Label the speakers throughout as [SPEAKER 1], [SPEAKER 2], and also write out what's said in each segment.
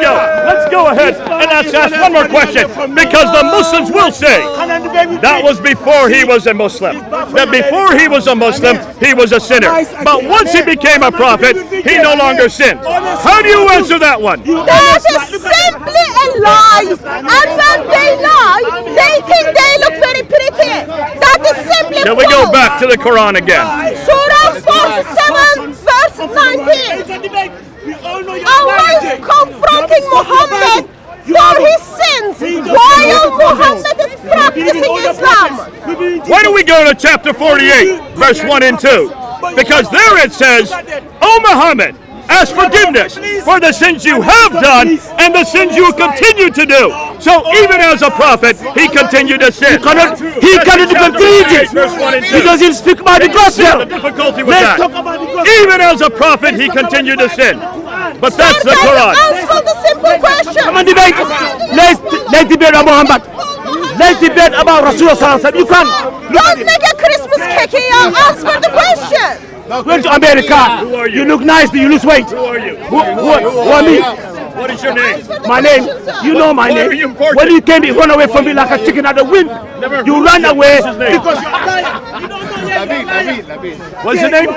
[SPEAKER 1] go. Let's go ahead and ask one more question, because the Muslims will say that was before he was a Muslim. That before he was a Muslim, he was a sinner. But once he became a prophet, he no longer sinned. How do you answer that one?
[SPEAKER 2] That is simply a lie. And when they lie, they think they look very pretty. That is simply
[SPEAKER 1] Shall we go back to the Quran again?
[SPEAKER 2] Surah 47, verse 19. Allah is confronting Muhammad for his sins while Muhammad is practicing Islam.
[SPEAKER 1] Why don't we go to chapter 48, verse 1 and 2? Because there it says, O Muhammad, ask forgiveness for the sins you have done and the sins you continue to do. So even as a prophet, he continued to sin.
[SPEAKER 3] He cannot complete it. He doesn't speak about the gospel.
[SPEAKER 1] Difficulty with that. Even as a prophet, he continued to sin. But that's the Quran.
[SPEAKER 2] Answer the simple question.
[SPEAKER 3] Come on, debate. Let's debate about Muhammad. Let's debate about Rasulullah. You can.
[SPEAKER 2] Don't make a Christmas cake here. Answer the question.
[SPEAKER 3] Went to America.
[SPEAKER 1] Who are you?
[SPEAKER 3] You look nice, you lose weight.
[SPEAKER 1] Who are you?
[SPEAKER 3] Who are me?
[SPEAKER 1] What is your name?
[SPEAKER 3] My name. You know my name. When you came, you run away from me like a chicken at the wind. You ran away because
[SPEAKER 1] What's his name?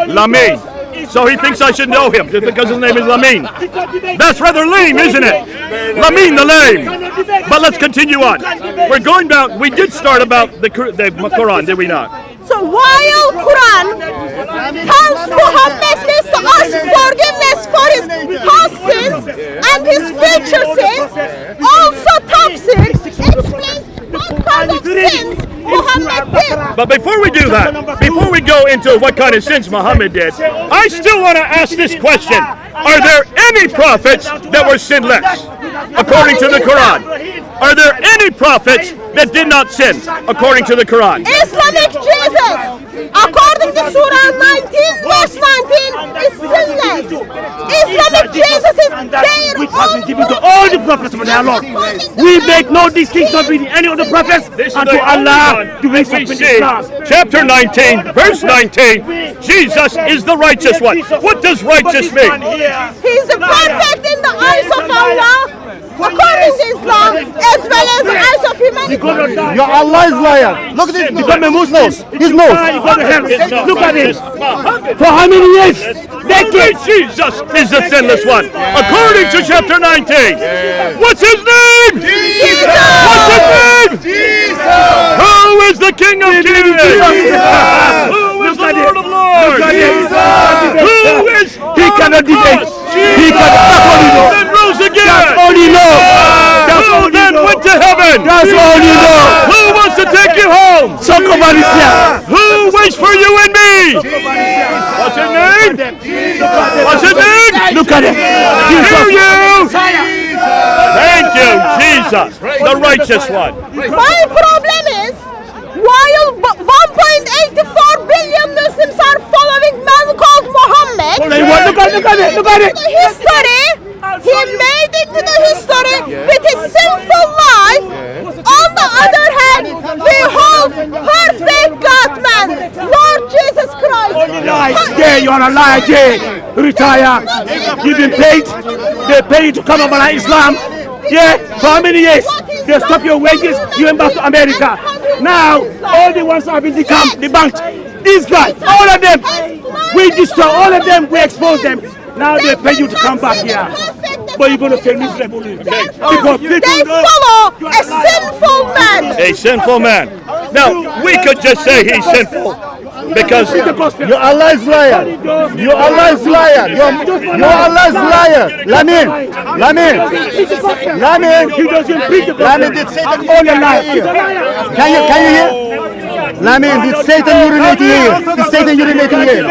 [SPEAKER 1] Lamin. So he thinks I should know him just because his name is Lamin. That's rather lame, isn't it? Lamin the lame. But let's continue on. We're going down. We did start about the Quran, did we not?
[SPEAKER 2] So while Quran tells Muhammad needs to ask forgiveness for his past sins and his future sins, also Tafsir explains what kind of sins Muhammad did.
[SPEAKER 1] But before we do that, before we go into what kind of sins Muhammad did, I still want to ask this question. Are there any prophets that were sinless, according to the Quran? Are there any prophets that did not sin, according to the Quran?
[SPEAKER 2] Islamic Jesus, according to Surah 19, verse 19, is sinless. Islamic Jesus is their own
[SPEAKER 3] given to all the prophets from their Lord. We make no distinction between any of the prophets and to Allah to raise up in Islam.
[SPEAKER 1] Chapter 19, verse 19, Jesus is the righteous one. What does righteous mean?
[SPEAKER 2] He's the perfect in the eyes of Allah, according to Islam, as well as the eyes of humanity.
[SPEAKER 4] Your Allah is liar. Look at this.
[SPEAKER 3] Become a Muslim.
[SPEAKER 4] His nose.
[SPEAKER 3] Look at him. For how many years? Decades.
[SPEAKER 1] Jesus is the sinless one, according to chapter 19. What's his name?
[SPEAKER 2] Jesus.
[SPEAKER 1] What's his name?
[SPEAKER 4] Jesus.
[SPEAKER 1] Who is the King of Kings? Who is the Lord of Lords? Who is
[SPEAKER 3] He cannot debate. He cannot. That's all he knows.
[SPEAKER 1] Then rose again.
[SPEAKER 3] That's all he knows. That's
[SPEAKER 1] Who
[SPEAKER 3] all he
[SPEAKER 1] then
[SPEAKER 3] knows.
[SPEAKER 1] went to heaven?
[SPEAKER 3] That's all he knows.
[SPEAKER 1] Who wants to take you home?
[SPEAKER 3] Soco Malaysia.
[SPEAKER 1] Who waits for you and me? What's his name? What's his name?
[SPEAKER 3] Look at him.
[SPEAKER 1] Hear you. Thank you, Jesus, the righteous one.
[SPEAKER 2] My problem is, while 1.84 billion Muslims are following man called Muhammad,
[SPEAKER 3] Look at it.
[SPEAKER 2] the history, he made it to the history with his sinful life. On the other hand, we hold perfect God-man, Lord Jesus Christ.
[SPEAKER 3] Jay, you are a liar, Jay. Retire. You've been paid. They pay you to come about Islam. Yeah, for how many years? They stop your wages, you went back to America. Now, all the ones have been debunked. These guys, all of them, we destroy all of them, we expose them. Now they pay you to come back here. But you're going to say miserable. Because
[SPEAKER 2] They follow a sinful man.
[SPEAKER 1] A sinful man. Now, we could just say he's sinful because
[SPEAKER 4] Your Allah is liar. Your Allah is liar. Your Allah is liar. Lamin.
[SPEAKER 3] he doesn't preach the
[SPEAKER 4] Lamin, did Satan all your life here? Can you hear? Lamin, did Satan urinate here? Did Satan urinate here?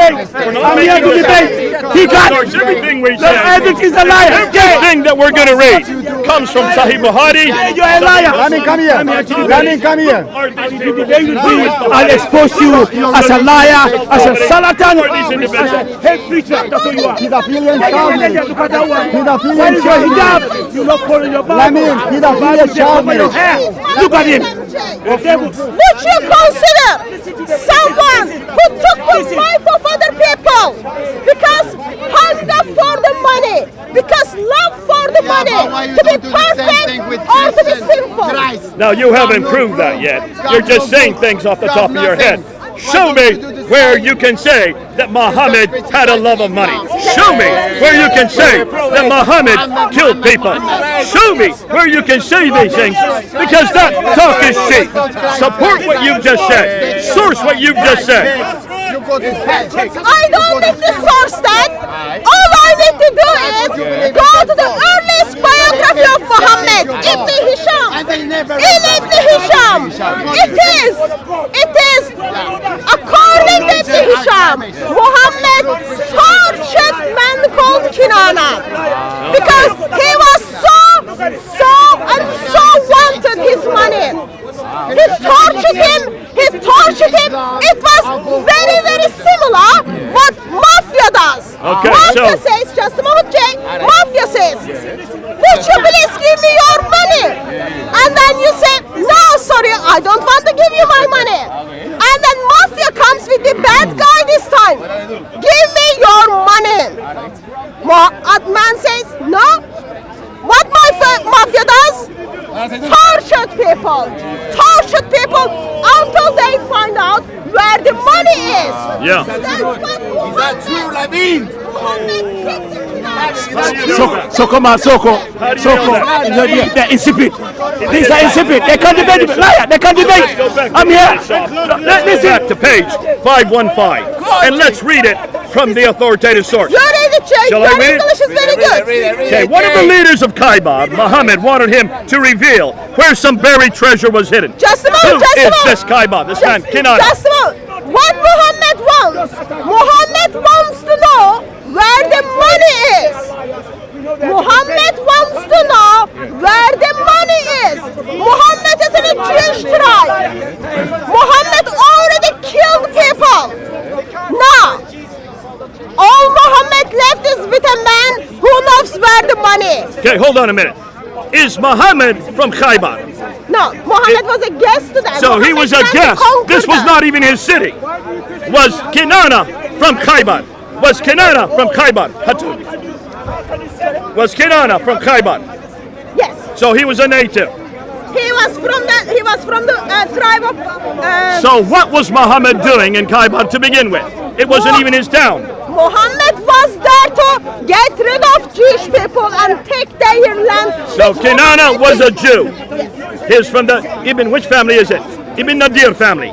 [SPEAKER 3] I'm here to debate. He got
[SPEAKER 1] everything we say.
[SPEAKER 3] everything's a liar.
[SPEAKER 1] Everything that we're going to read comes from Sahih Bukhari.
[SPEAKER 3] You're a liar.
[SPEAKER 4] Lamin, come here. Lamin, come here.
[SPEAKER 3] I'll expose you as a liar, as a charlatan, as a hate preacher. That's what you are.
[SPEAKER 4] He's a Philian child.
[SPEAKER 3] Look at that one.
[SPEAKER 4] He's a
[SPEAKER 3] Where
[SPEAKER 4] Philian
[SPEAKER 3] is your
[SPEAKER 4] child.
[SPEAKER 3] hijab? You're not following your Bible.
[SPEAKER 4] Lamin, he's a Philian child.
[SPEAKER 3] Look at him.
[SPEAKER 2] Would you consider someone who took the life of other people because hunger for the money, because love
[SPEAKER 1] Now, you haven't proved that yet. You're just saying things off the top of your head. Show me where you can say that Muhammad had a love of money. Show me where you can say that Muhammad killed people. Show me where you can say these things, because that talk is cheap. Support what you've just said. Source what you've just said.
[SPEAKER 2] I don't need to source that. All I need to do is go to the earliest biography of Muhammad, Ibn Hisham. In Ibn Hisham, it is, according to Ibn Hisham, Muhammad tortured man called Kinana because he was so wanted his money. He tortured him. It was very, very similar what mafia does.
[SPEAKER 1] Okay,
[SPEAKER 2] Mafia
[SPEAKER 1] so-
[SPEAKER 2] says, just a moment, Jay. Mafia says, would you please give me your money? And then you say, no, sorry, I don't want to give you my money. And then mafia comes with the bad guy this time. Give me your money. Man says, no. What mafia does? Tortured people until they find out where the money is.
[SPEAKER 1] Yeah.
[SPEAKER 2] That's what
[SPEAKER 3] Soco, man, Soco. They're insipid. These are insipid. They can't debate. Liar. They can't debate. I'm here.
[SPEAKER 1] Listen back to page 515, and let's read it from the authoritative source.
[SPEAKER 2] You read it, Jay.
[SPEAKER 1] Shall I
[SPEAKER 2] Your
[SPEAKER 1] read it?
[SPEAKER 2] English is very good.
[SPEAKER 1] Okay, one of the leaders of Kaiba, Muhammad, wanted him to reveal where some buried treasure was hidden.
[SPEAKER 2] Just a
[SPEAKER 1] Who
[SPEAKER 2] moment, just a
[SPEAKER 1] is
[SPEAKER 2] moment.
[SPEAKER 1] this Kaiba, this man, Kinana?
[SPEAKER 2] Just a moment. What Muhammad wants to know where the money is. Muhammad wants to know where the money is. Muhammad is in a Jewish tribe. Muhammad already killed people. Now, all Muhammad left is with a man who knows where the money is.
[SPEAKER 1] Okay, hold on a minute. Is Muhammad from Khaybar?
[SPEAKER 2] No, Muhammad was a guest to them.
[SPEAKER 1] So he was a guest. This was not even his city. Was Kinana from Khaybar? Was Kinana from Khaybar? Was Kinana from Khaybar?
[SPEAKER 2] Yes.
[SPEAKER 1] So he was a native.
[SPEAKER 2] He was from the tribe of.
[SPEAKER 1] So what was Muhammad doing in Khaybar to begin with? It wasn't even his town.
[SPEAKER 2] Muhammad was there to get rid of Jewish people and take their land.
[SPEAKER 1] So Kinana was a Jew. He's from the which family is it? Ibn Nadir family.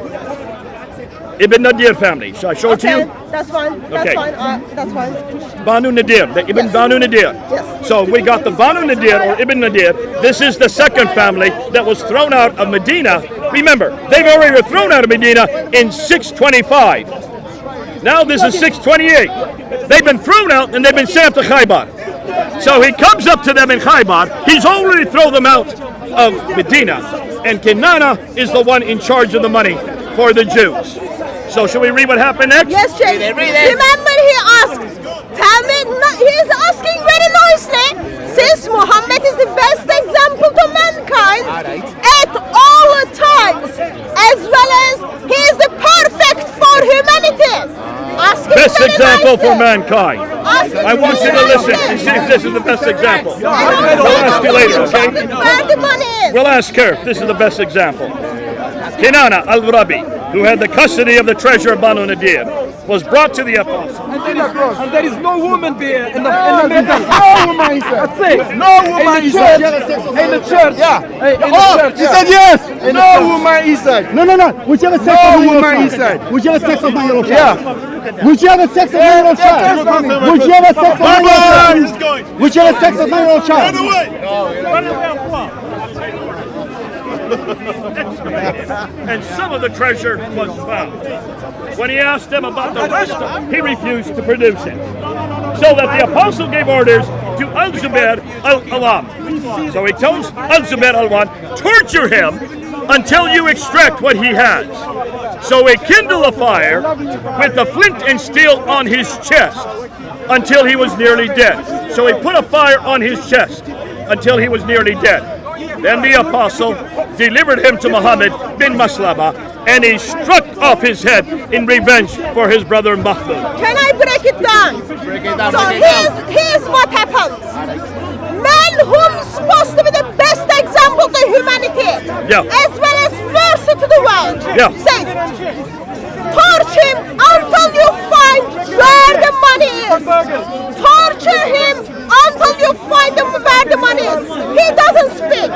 [SPEAKER 1] Ibn Nadir family. Shall I show it to you?
[SPEAKER 2] That's fine. That's
[SPEAKER 1] Okay.
[SPEAKER 2] fine. That's fine.
[SPEAKER 1] Banu Nadir, the Ibn
[SPEAKER 2] Yes.
[SPEAKER 1] Banu Nadir.
[SPEAKER 2] Yes.
[SPEAKER 1] So we got the Banu Nadir or Ibn Nadir. This is the second family that was thrown out of Medina. Remember, they've already been thrown out of Medina in 625. Now this is 628. They've been thrown out and they've been sent to Khaybar. So he comes up to them in Khaybar. He's already thrown them out of Medina. And Kinana is the one in charge of the money for the Jews. So should we read what happened next?
[SPEAKER 2] Yes, Jay. Remember, he asked. Tell me. He is asking very nicely. Since Muhammad is the best example to mankind at all times, as well as he is the perfect for humanity. Asking
[SPEAKER 1] Best
[SPEAKER 2] very
[SPEAKER 1] example
[SPEAKER 2] nicely.
[SPEAKER 1] for mankind.
[SPEAKER 2] Asking
[SPEAKER 1] I want you to
[SPEAKER 2] very
[SPEAKER 1] listen
[SPEAKER 2] nicely.
[SPEAKER 1] and see if this is the best example.
[SPEAKER 2] And
[SPEAKER 1] We'll ask you later, okay?
[SPEAKER 2] where the money is.
[SPEAKER 1] We'll ask her if this is the best example. Kinana al-Rabi, who had the custody of the treasure of Banu Nadir, was brought to the apostle.
[SPEAKER 5] And there is no woman there in the middle.
[SPEAKER 4] No woman inside.
[SPEAKER 5] That's it.
[SPEAKER 4] No woman inside.
[SPEAKER 5] In the church.
[SPEAKER 4] Yeah.
[SPEAKER 5] In the church.
[SPEAKER 4] He said yes.
[SPEAKER 5] In the
[SPEAKER 4] No
[SPEAKER 5] church.
[SPEAKER 4] woman inside. No. Whichever sex
[SPEAKER 5] No
[SPEAKER 4] of my
[SPEAKER 5] woman
[SPEAKER 4] child.
[SPEAKER 5] inside.
[SPEAKER 4] Whichever sex of my little child.
[SPEAKER 5] Yeah.
[SPEAKER 4] Whichever sex of my little child. Whichever sex of my little child. Whichever sex of my little child.
[SPEAKER 1] And some of the treasure was found. When he asked them about the rest of it, he refused to produce it. So that the apostle gave orders to Al-Zubair al-Alam. So he tells Al-Zubair al-Alam, torture him until you extract what he has. So he kindled a fire with the flint and steel on his chest until he was nearly dead. So he put a fire on his chest until he was nearly dead. Then the apostle delivered him to Muhammad bin Maslama, and he struck off his head in revenge for his brother Mahmud.
[SPEAKER 2] Can I break it down? So here's what happens. Men who's supposed to be the best example to humanity,
[SPEAKER 1] Yeah.
[SPEAKER 2] as well as mercy to the world.
[SPEAKER 1] Yeah.
[SPEAKER 2] Says, torch him until you find where the money is. Torture him until you find where the money is. He doesn't speak.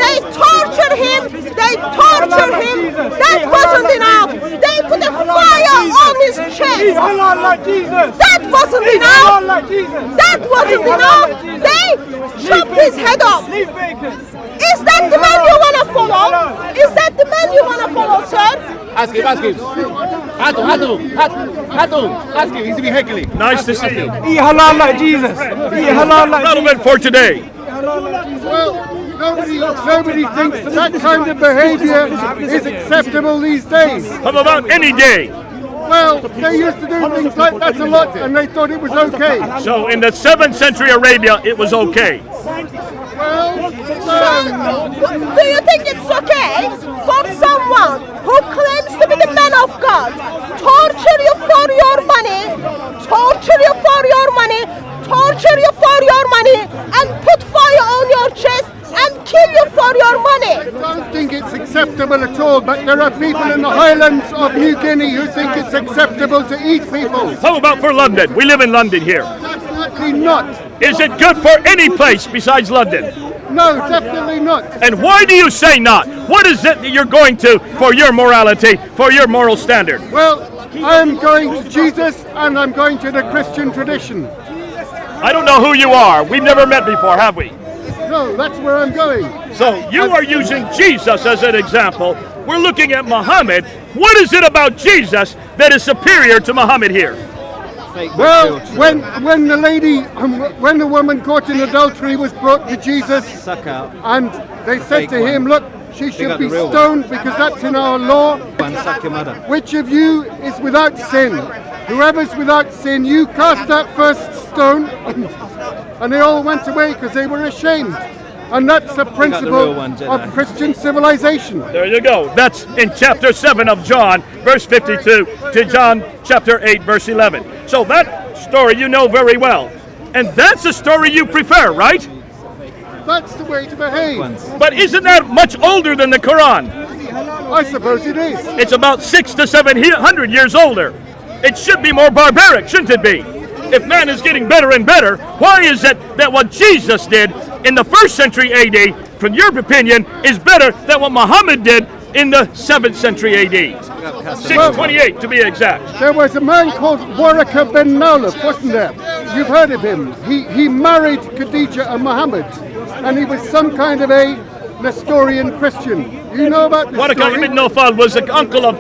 [SPEAKER 2] They torture him. They torture him. That wasn't enough. They put a fire on his chest. That wasn't enough. That wasn't enough. They chopped his head off. Is that the man you want to follow? Is that the man you want to follow, sir?
[SPEAKER 6] Ask him. Ask him, he's been heckling.
[SPEAKER 1] Nice to see you.
[SPEAKER 5] Eat halal like Jesus. Eat halal like
[SPEAKER 1] Relevant for today.
[SPEAKER 4] Well, nobody thinks that kind of behavior is acceptable these days.
[SPEAKER 1] How about any day?
[SPEAKER 4] Well, they used to do things like that a lot, and they thought it was okay.
[SPEAKER 1] So in the 7th century Arabia, it was okay.
[SPEAKER 4] Well,
[SPEAKER 2] Do you think it's okay for someone who claims to be the man of God, torture you for your money, and put fire on your chest and kill you for your money?
[SPEAKER 4] I don't think it's acceptable at all, but there are people in the highlands of New Guinea who think it's acceptable to eat people.
[SPEAKER 1] How about for London? We live in London here.
[SPEAKER 4] Definitely not.
[SPEAKER 1] Is it good for any place besides London?
[SPEAKER 4] No, definitely not.
[SPEAKER 1] And why do you say not? What is it that you're going to for your morality, for your moral standard?
[SPEAKER 4] Well, I'm going to Jesus and I'm going to the Christian tradition.
[SPEAKER 1] I don't know who you are. We've never met before, have we?
[SPEAKER 4] No, that's where I'm going.
[SPEAKER 1] So you are using Jesus as an example. We're looking at Muhammad. What is it about Jesus that is superior to Muhammad here?
[SPEAKER 4] Well, when the woman caught in adultery was brought to Jesus, and they said to him, look, she should be stoned because that's in our law. Which of you is without sin? Whoever's without sin, you cast that first stone. And they all went away because they were ashamed. And that's the principle of Christian civilization.
[SPEAKER 1] There you go. That's in chapter 7 of John, verse 52, to John chapter 8, verse 11. So that story you know very well. And that's the story you prefer, right?
[SPEAKER 4] That's the way to behave.
[SPEAKER 1] But isn't that much older than the Quran?
[SPEAKER 4] I suppose it is.
[SPEAKER 1] It's about 600 to 700 years older. It should be more barbaric, shouldn't it be? If man is getting better and better, why is it that what Jesus did in the 1st century AD, from your opinion, is better than what Muhammad did in the 7th century AD? 628 to be exact.
[SPEAKER 4] There was a man called Waraka bin Naulaf, wasn't there? You've heard of him. He married Khadija and Muhammad, and he was some kind of a Nestorian Christian. You know about this
[SPEAKER 1] Waraka
[SPEAKER 4] story?
[SPEAKER 1] ibn Nawfal was the uncle of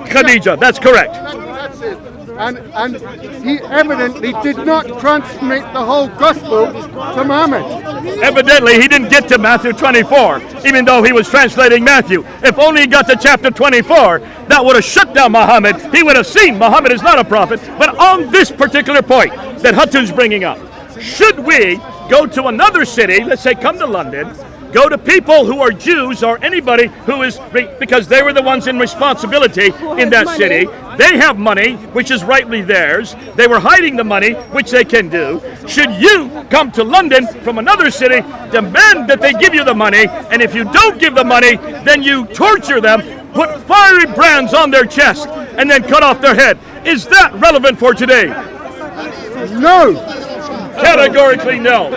[SPEAKER 1] Khadija. That's correct.
[SPEAKER 4] That's it. And he evidently did not transmit the whole gospel to Muhammad.
[SPEAKER 1] Evidently, he didn't get to Matthew 24, even though he was translating Matthew. If only he got to chapter 24, that would have shut down Muhammad. He would have seen Muhammad is not a prophet. But on this particular point that Hatun's bringing up, should we go to another city, let's say come to London, go to people who are Jews or anybody who is, because they were the ones in responsibility in that city. They have money, which is rightly theirs. They were hiding the money, which they can do. Should you come to London from another city, demand that they give you the money, and if you don't give the money, then you torture them, put fiery brands on their chest, and then cut off their head. Is that relevant for today?
[SPEAKER 4] No.
[SPEAKER 1] Categorically no.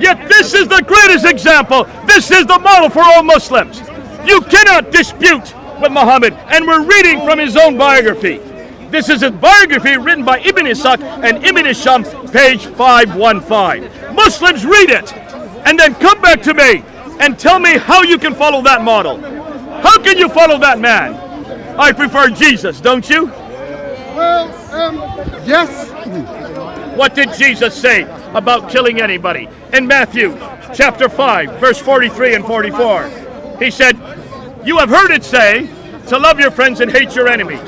[SPEAKER 1] Yet this is the greatest example. This is the model for all Muslims. You cannot dispute with Muhammad, and we're reading from his own biography. This is his biography written by Ibn Ishaq and Ibn Hisham, page 515. Muslims, read it, and then come back to me and tell me how you can follow that model. How can you follow that man? I prefer Jesus, don't you?
[SPEAKER 4] Well, yes.
[SPEAKER 1] What did Jesus say about killing anybody? In Matthew chapter 5, verse 43 and 44, he said, you have heard it say to love your friends and hate your enemies.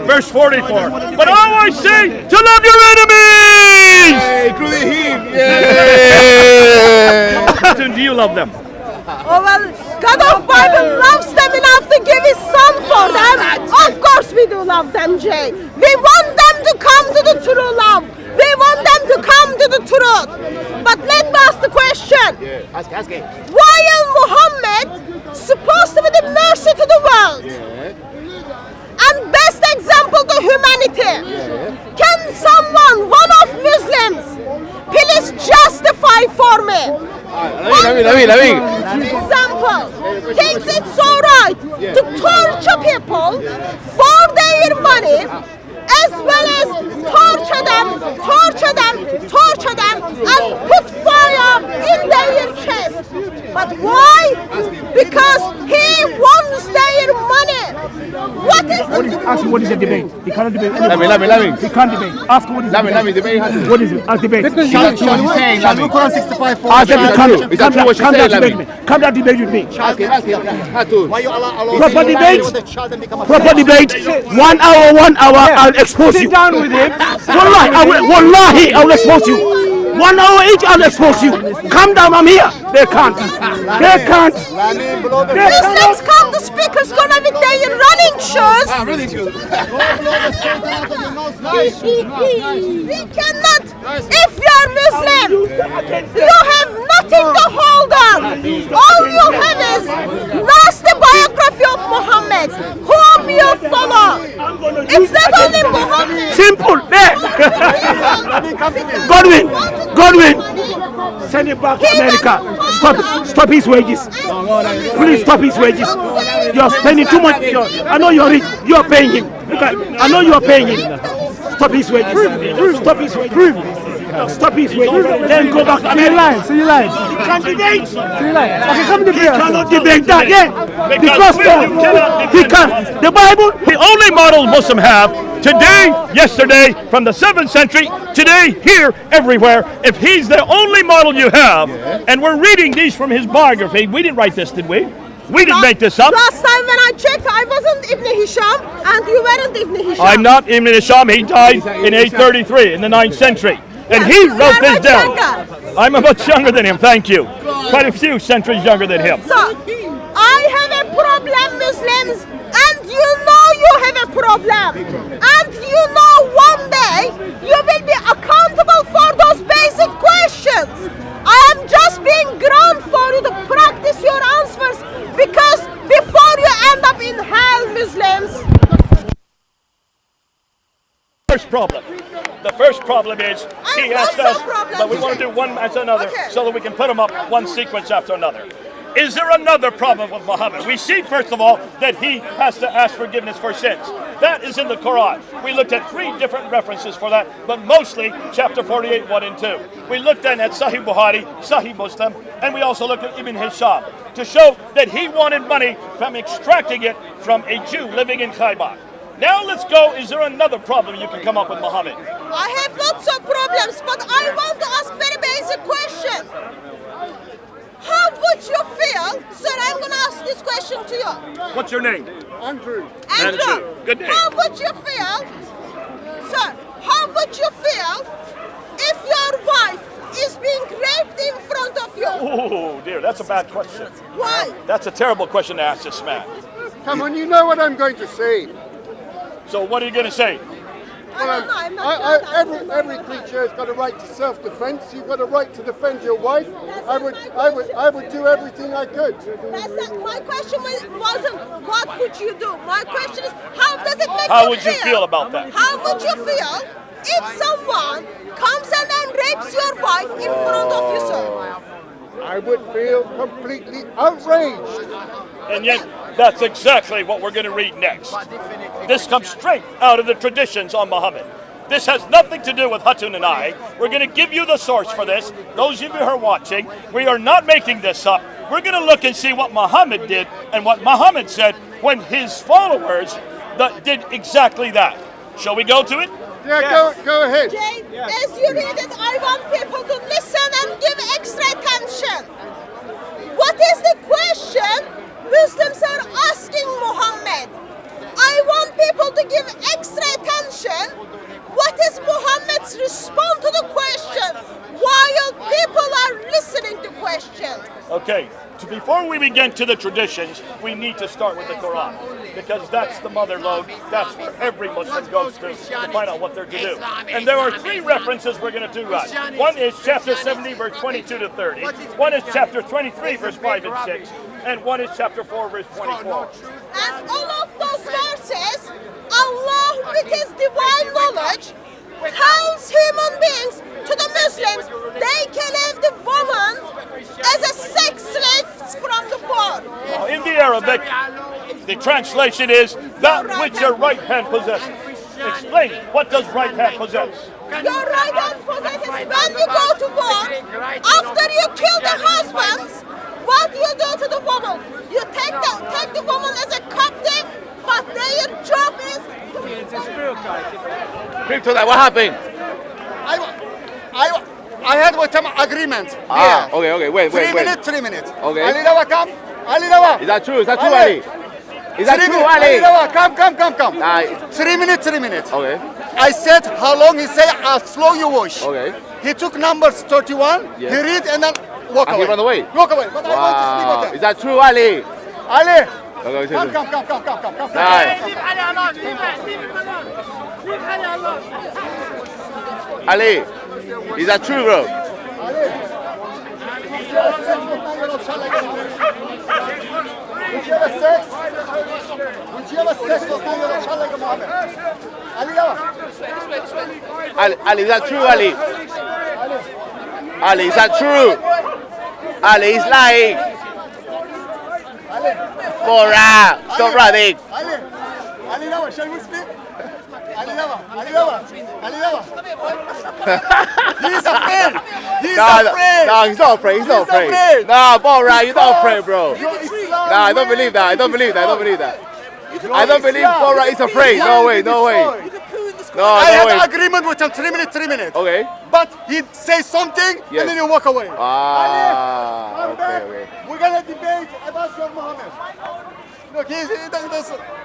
[SPEAKER 1] Verse 44, but I say to love your enemies!
[SPEAKER 6] Including him.
[SPEAKER 1] Do you love them?
[SPEAKER 2] Oh well, God of Bible loves them enough to give his son for them. Of course we do love them, Jay. We want them to come to the true love. We want them to come to the truth. But let me ask the question.
[SPEAKER 6] Ask it.
[SPEAKER 2] While Muhammad supposed to be the mercy to the world. And best example to humanity. Can someone, one of Muslims, please justify for me? One example. Thinks it's alright to torture people for their money, as well as torture them, and put fire in their chest. But why? Because he wants their money.
[SPEAKER 3] Ask him what is the debate. He cannot debate.
[SPEAKER 6] Let me.
[SPEAKER 3] He can't debate. Ask him what is the debate.
[SPEAKER 6] Let me debate.
[SPEAKER 3] What is it? Ask debate.
[SPEAKER 6] Shall you say, Quran 65
[SPEAKER 3] Ask them to come.
[SPEAKER 6] Is that true what she
[SPEAKER 3] Come
[SPEAKER 6] said,
[SPEAKER 3] down debate me. Come down debate with me.
[SPEAKER 6] Ask him.
[SPEAKER 3] Proper debate. Proper debate. 1 hour. I'll expose you.
[SPEAKER 5] Sit down with him.
[SPEAKER 3] Wallahi, I will expose you. 1 hour each, I'll expose you. Come down, I'm here. They can't.
[SPEAKER 2] Muslims come, the speaker's gonna be there in running shoes. We cannot. If you're Muslim, you have nothing to hold on. All you have is nasty biography of Muhammad, whom you follow. It's not only Muhammad.
[SPEAKER 3] Simple. There. Godwin. Send him back to America. Stop his wages. Please stop his wages. You're spending too much. I know you're rich. You're paying him. I know you're paying him. Stop his wages. Stop his wages. Stop his wages. Then go back to America.
[SPEAKER 5] So you lied.
[SPEAKER 3] You can't debate.
[SPEAKER 5] So you lied. Okay, come to
[SPEAKER 3] He
[SPEAKER 5] debate.
[SPEAKER 3] cannot debate that. Yeah.
[SPEAKER 1] Because
[SPEAKER 3] Because
[SPEAKER 1] you cannot
[SPEAKER 3] he
[SPEAKER 1] defend
[SPEAKER 3] can't. The Bible.
[SPEAKER 1] The only model Muslim have today, yesterday, from the 7th century, today, here, everywhere. If he's the only model you have, and we're reading these from his biography, we didn't write this, did we? We didn't make this up.
[SPEAKER 2] Last time when I checked, I wasn't Ibn Hisham, and you weren't Ibn Hisham.
[SPEAKER 1] I'm not Ibn Hisham. He died in 833 in the 9th century. And he wrote this down. I'm much younger than him, thank you. Quite a few centuries younger than him.
[SPEAKER 2] So, I have a problem, Muslims, and you know you have a problem. And you know one day you will be accountable for those basic questions. I am just being ground for you to practice your answers, because before you end up in hell, Muslims.
[SPEAKER 1] The first problem is he
[SPEAKER 2] I've
[SPEAKER 1] asked
[SPEAKER 2] got
[SPEAKER 1] us,
[SPEAKER 2] some problems.
[SPEAKER 1] but we want to do one after another
[SPEAKER 2] Okay.
[SPEAKER 1] so that we can put them up one sequence after another. Is there another problem with Muhammad? We see, first of all, that he has to ask forgiveness for sins. That is in the Quran. We looked at 3 different references for that, but mostly chapter 48, 1 and 2. We looked then at Sahih Bukhari, Sahih Muslim, and we also looked at Ibn Hisham to show that he wanted money from extracting it from a Jew living in Khaybar. Now let's go. Is there another problem you can come up with Muhammad?
[SPEAKER 2] I have lots of problems, but I want to ask very basic question. How would you feel, sir? I'm going to ask this question to you.
[SPEAKER 1] What's your name?
[SPEAKER 4] Andrew.
[SPEAKER 2] Andrew,
[SPEAKER 1] Good name.
[SPEAKER 2] how would you feel, sir, how would you feel if your wife is being raped in front of you?
[SPEAKER 1] Oh dear, that's a bad question.
[SPEAKER 2] Why?
[SPEAKER 1] That's a terrible question to ask this man.
[SPEAKER 4] Come on, you know what I'm going to say.
[SPEAKER 1] So what are you going to say?
[SPEAKER 2] I don't know, I'm not sure.
[SPEAKER 4] Every creature has got a right to self-defense. You've got a right to defend your wife. I would do everything I could.
[SPEAKER 2] That's not, my question wasn't what would you do. My question is, how does it make
[SPEAKER 1] How
[SPEAKER 2] you
[SPEAKER 1] would you feel about that?
[SPEAKER 2] How would you feel if someone comes and then rapes your wife in front of you, sir?
[SPEAKER 4] I would feel completely outraged.
[SPEAKER 1] And yet, that's exactly what we're going to read next. This comes straight out of the traditions on Muhammad. This has nothing to do with Hatun and I. We're going to give you the source for this. Those of you who are watching, we are not making this up. We're going to look and see what Muhammad did and what Muhammad said when his followers did exactly that. Shall we go to it?
[SPEAKER 4] Yeah, go ahead.
[SPEAKER 2] Jay, as you read it, I want people to listen and give extra attention. What is the question Muslims are asking Muhammad? I want people to give extra attention. What is Muhammad's response to the question while people are listening to questions?
[SPEAKER 1] Okay, before we begin to the traditions, we need to start with the Quran. because that's the mother lode. That's where every Muslim goes to find out what they're to do. And there are 3 references we're going to do on. One is chapter 70, verse 22 to 30. One is chapter 23, verse 5 and 6. And one is chapter 4, verse 24.
[SPEAKER 2] And all of those verses, Allah with his divine knowledge tells human beings, to the Muslims, they can have the woman as a sex slave from the born.
[SPEAKER 1] In the Arabic, the translation is that which your right hand possesses. Explain, what does right hand possess?
[SPEAKER 2] Your right hand possesses when you go to war, after you kill the husbands, what do you do to the woman? You take the woman as a captive, but their job is
[SPEAKER 6] Kryptonite, what happened?
[SPEAKER 7] I had with him agreement.
[SPEAKER 6] Okay, wait.
[SPEAKER 7] 3 minutes, 3 minutes.
[SPEAKER 6] Okay.
[SPEAKER 7] Ali Rawa, come. Ali Rawa.
[SPEAKER 6] Is that true, Ali? Is that true, Ali?
[SPEAKER 7] Ali Rawa, come.
[SPEAKER 6] Nah.
[SPEAKER 7] 3 minutes, 3 minutes.
[SPEAKER 6] Okay.
[SPEAKER 7] I said, how long? He said, as slow you wish.
[SPEAKER 6] Okay.
[SPEAKER 7] He took numbers 31,
[SPEAKER 6] Yes.
[SPEAKER 7] he read and then walk
[SPEAKER 6] And
[SPEAKER 7] away.
[SPEAKER 6] he run away?
[SPEAKER 7] Walk away. But I want to speak with him.
[SPEAKER 6] Is that true, Ali?
[SPEAKER 7] Ali,
[SPEAKER 6] Okay,
[SPEAKER 7] come.
[SPEAKER 6] Nice. Ali, is that true, bro?
[SPEAKER 7] Would you have sex? Would you have sex with Muhammad? Ali Rawa.
[SPEAKER 6] Ali, is that true, Ali? Ali, is that true? Ali, he's lying. Bora, stop running.
[SPEAKER 7] Ali Rawa, shall we speak? Ali Rawa. He's afraid.
[SPEAKER 6] No, he's not afraid. No, Bora, you're not afraid, bro. No, I don't believe that. I don't believe Bora is afraid. No way. No,
[SPEAKER 7] I
[SPEAKER 6] no
[SPEAKER 7] had
[SPEAKER 6] way.
[SPEAKER 7] an agreement with him 3 minutes.
[SPEAKER 6] Okay.
[SPEAKER 7] But he says something
[SPEAKER 6] Yes.
[SPEAKER 7] and then you walk away.
[SPEAKER 6] Ah, okay.
[SPEAKER 7] We're gonna debate about your Muhammad. Look, he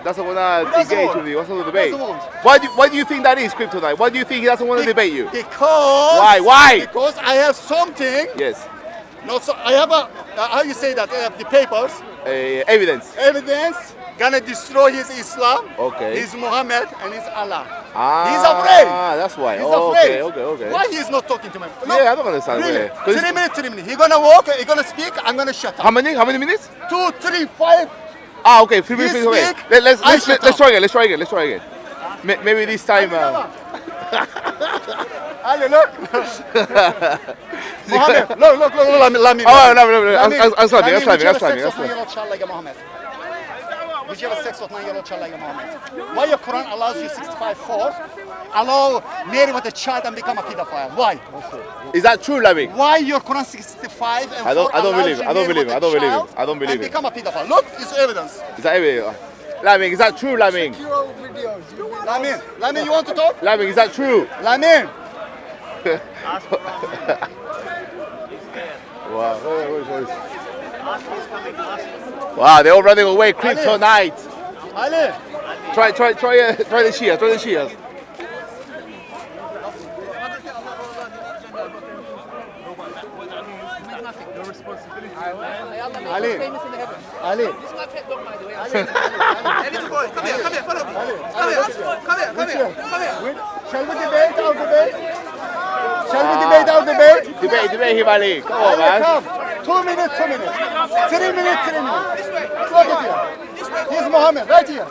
[SPEAKER 6] Doesn't want to engage with you. What's the debate?
[SPEAKER 7] Doesn't want.
[SPEAKER 6] Why do you think that is, Kryptonite? Why do you think he doesn't want to debate you?
[SPEAKER 7] Because
[SPEAKER 6] Why?
[SPEAKER 7] Because I have something.
[SPEAKER 6] Yes.
[SPEAKER 7] No, so I have a how you say that? I have the papers,
[SPEAKER 6] Evidence.
[SPEAKER 7] evidence. Gonna destroy his Islam.
[SPEAKER 6] Okay.
[SPEAKER 7] His Muhammad and his Allah.
[SPEAKER 6] Ah,
[SPEAKER 7] He's afraid.
[SPEAKER 6] That's why.
[SPEAKER 7] He's
[SPEAKER 6] Oh,
[SPEAKER 7] afraid.
[SPEAKER 6] Okay.
[SPEAKER 7] Why he's not talking to me?
[SPEAKER 6] Yeah, I don't understand.
[SPEAKER 7] Really?
[SPEAKER 6] Yeah. 'Cause
[SPEAKER 7] 3 minutes. He gonna walk. He gonna speak. I'm gonna shut up.
[SPEAKER 6] How many minutes?
[SPEAKER 7] 2, 3, 5.
[SPEAKER 6] Ah, okay. 3 minutes.
[SPEAKER 7] You
[SPEAKER 6] Okay.
[SPEAKER 7] speak,
[SPEAKER 6] Let's
[SPEAKER 7] I shut
[SPEAKER 6] try again. Let's try again. Maybe this time.
[SPEAKER 7] Ali, look. Muhammad, look. Let me.
[SPEAKER 6] Oh, no. I'm slapping.
[SPEAKER 7] Muhammad. Would you have sex with 9-year-old child like Muhammad? Why your Quran allows you 65-4, allow marry with a child and become a pedophile? Why?
[SPEAKER 6] Is that true, Laming?
[SPEAKER 7] Why your Quran 65 and 4
[SPEAKER 6] I don't
[SPEAKER 7] allows
[SPEAKER 6] believe it.
[SPEAKER 7] you
[SPEAKER 6] I don't
[SPEAKER 7] marry
[SPEAKER 6] believe
[SPEAKER 7] with
[SPEAKER 6] it.
[SPEAKER 7] a
[SPEAKER 6] I don't believe
[SPEAKER 7] child
[SPEAKER 6] it. I don't believe
[SPEAKER 7] and
[SPEAKER 6] it.
[SPEAKER 7] become a pedophile? Look, it's evidence.
[SPEAKER 6] Is that evidence? Laming, is that true, Laming?
[SPEAKER 7] Lamin, you want to talk?
[SPEAKER 6] Laming, is that true?
[SPEAKER 7] Lamin.
[SPEAKER 6] Wow. Wow, they're all running away. Kryptonite.
[SPEAKER 7] Ali.
[SPEAKER 6] Try the Shias.
[SPEAKER 7] Ali. Shall we debate our debate?
[SPEAKER 6] Debate him, Ali. Come on, man.
[SPEAKER 7] Come. 2 minutes. 3 minutes. Look at here. He's Muhammad right here.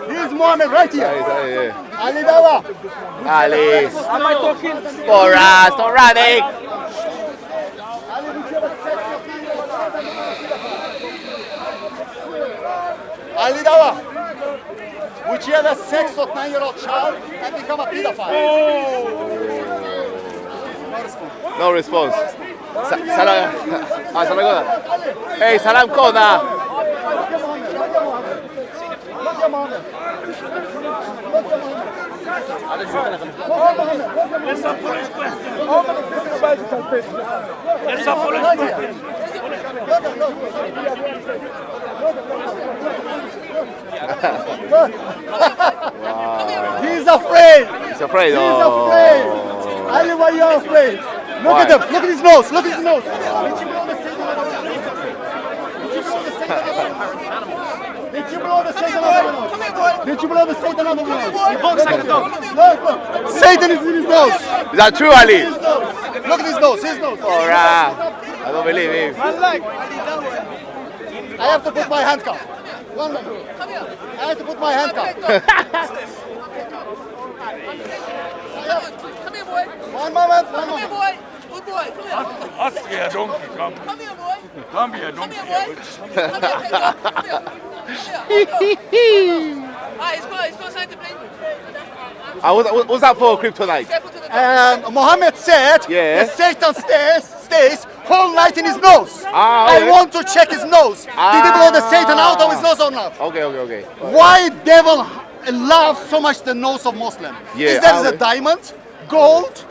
[SPEAKER 7] He's Muhammad right here. Ali Dawa.
[SPEAKER 6] Ali.
[SPEAKER 5] Am I talking?
[SPEAKER 6] Bora, stop running.
[SPEAKER 7] Ali Dawa. Would you have sex with 9-year-old child and become a pedophile?
[SPEAKER 6] No response. Salam. Salam. Hey, salam kona.
[SPEAKER 7] He's afraid.
[SPEAKER 6] He's afraid.
[SPEAKER 7] He's afraid. Ali, why you afraid? Look
[SPEAKER 6] Why?
[SPEAKER 7] at him. Look at his nose. Look at his nose. Did you blow the Satan out of your nose? Did you blow the Satan out of your nose?
[SPEAKER 5] He barks like a dog.
[SPEAKER 7] Look. Satan is in his nose.
[SPEAKER 6] Is that true, Ali?
[SPEAKER 7] Look at his nose. His nose.
[SPEAKER 6] Alright. I don't believe him.
[SPEAKER 7] I have to put my handcuff. 1 minute. I have to put my handcuff.
[SPEAKER 8] Come here, boy.
[SPEAKER 7] One moment.
[SPEAKER 8] Come here, boy. Good boy. Come here.
[SPEAKER 1] Ask here, donkey, come.
[SPEAKER 8] Come here, boy.
[SPEAKER 1] Come here,
[SPEAKER 8] Come
[SPEAKER 1] donkey.
[SPEAKER 8] here, boy. Come here, Pedro. Come here. He's got something to play with.
[SPEAKER 6] What's that for, kryptonite?
[SPEAKER 8] Careful to the
[SPEAKER 7] Muhammad said
[SPEAKER 6] Yeah.
[SPEAKER 7] that Satan stays whole night in his nose.
[SPEAKER 6] Ah, okay.
[SPEAKER 7] I want to check his nose. Did he blow the Satan out of his nose or not?
[SPEAKER 6] Okay.
[SPEAKER 7] Why devil loves so much the nose of Muslim?
[SPEAKER 6] Yeah,
[SPEAKER 7] Is there a
[SPEAKER 6] okay.
[SPEAKER 7] diamond, gold?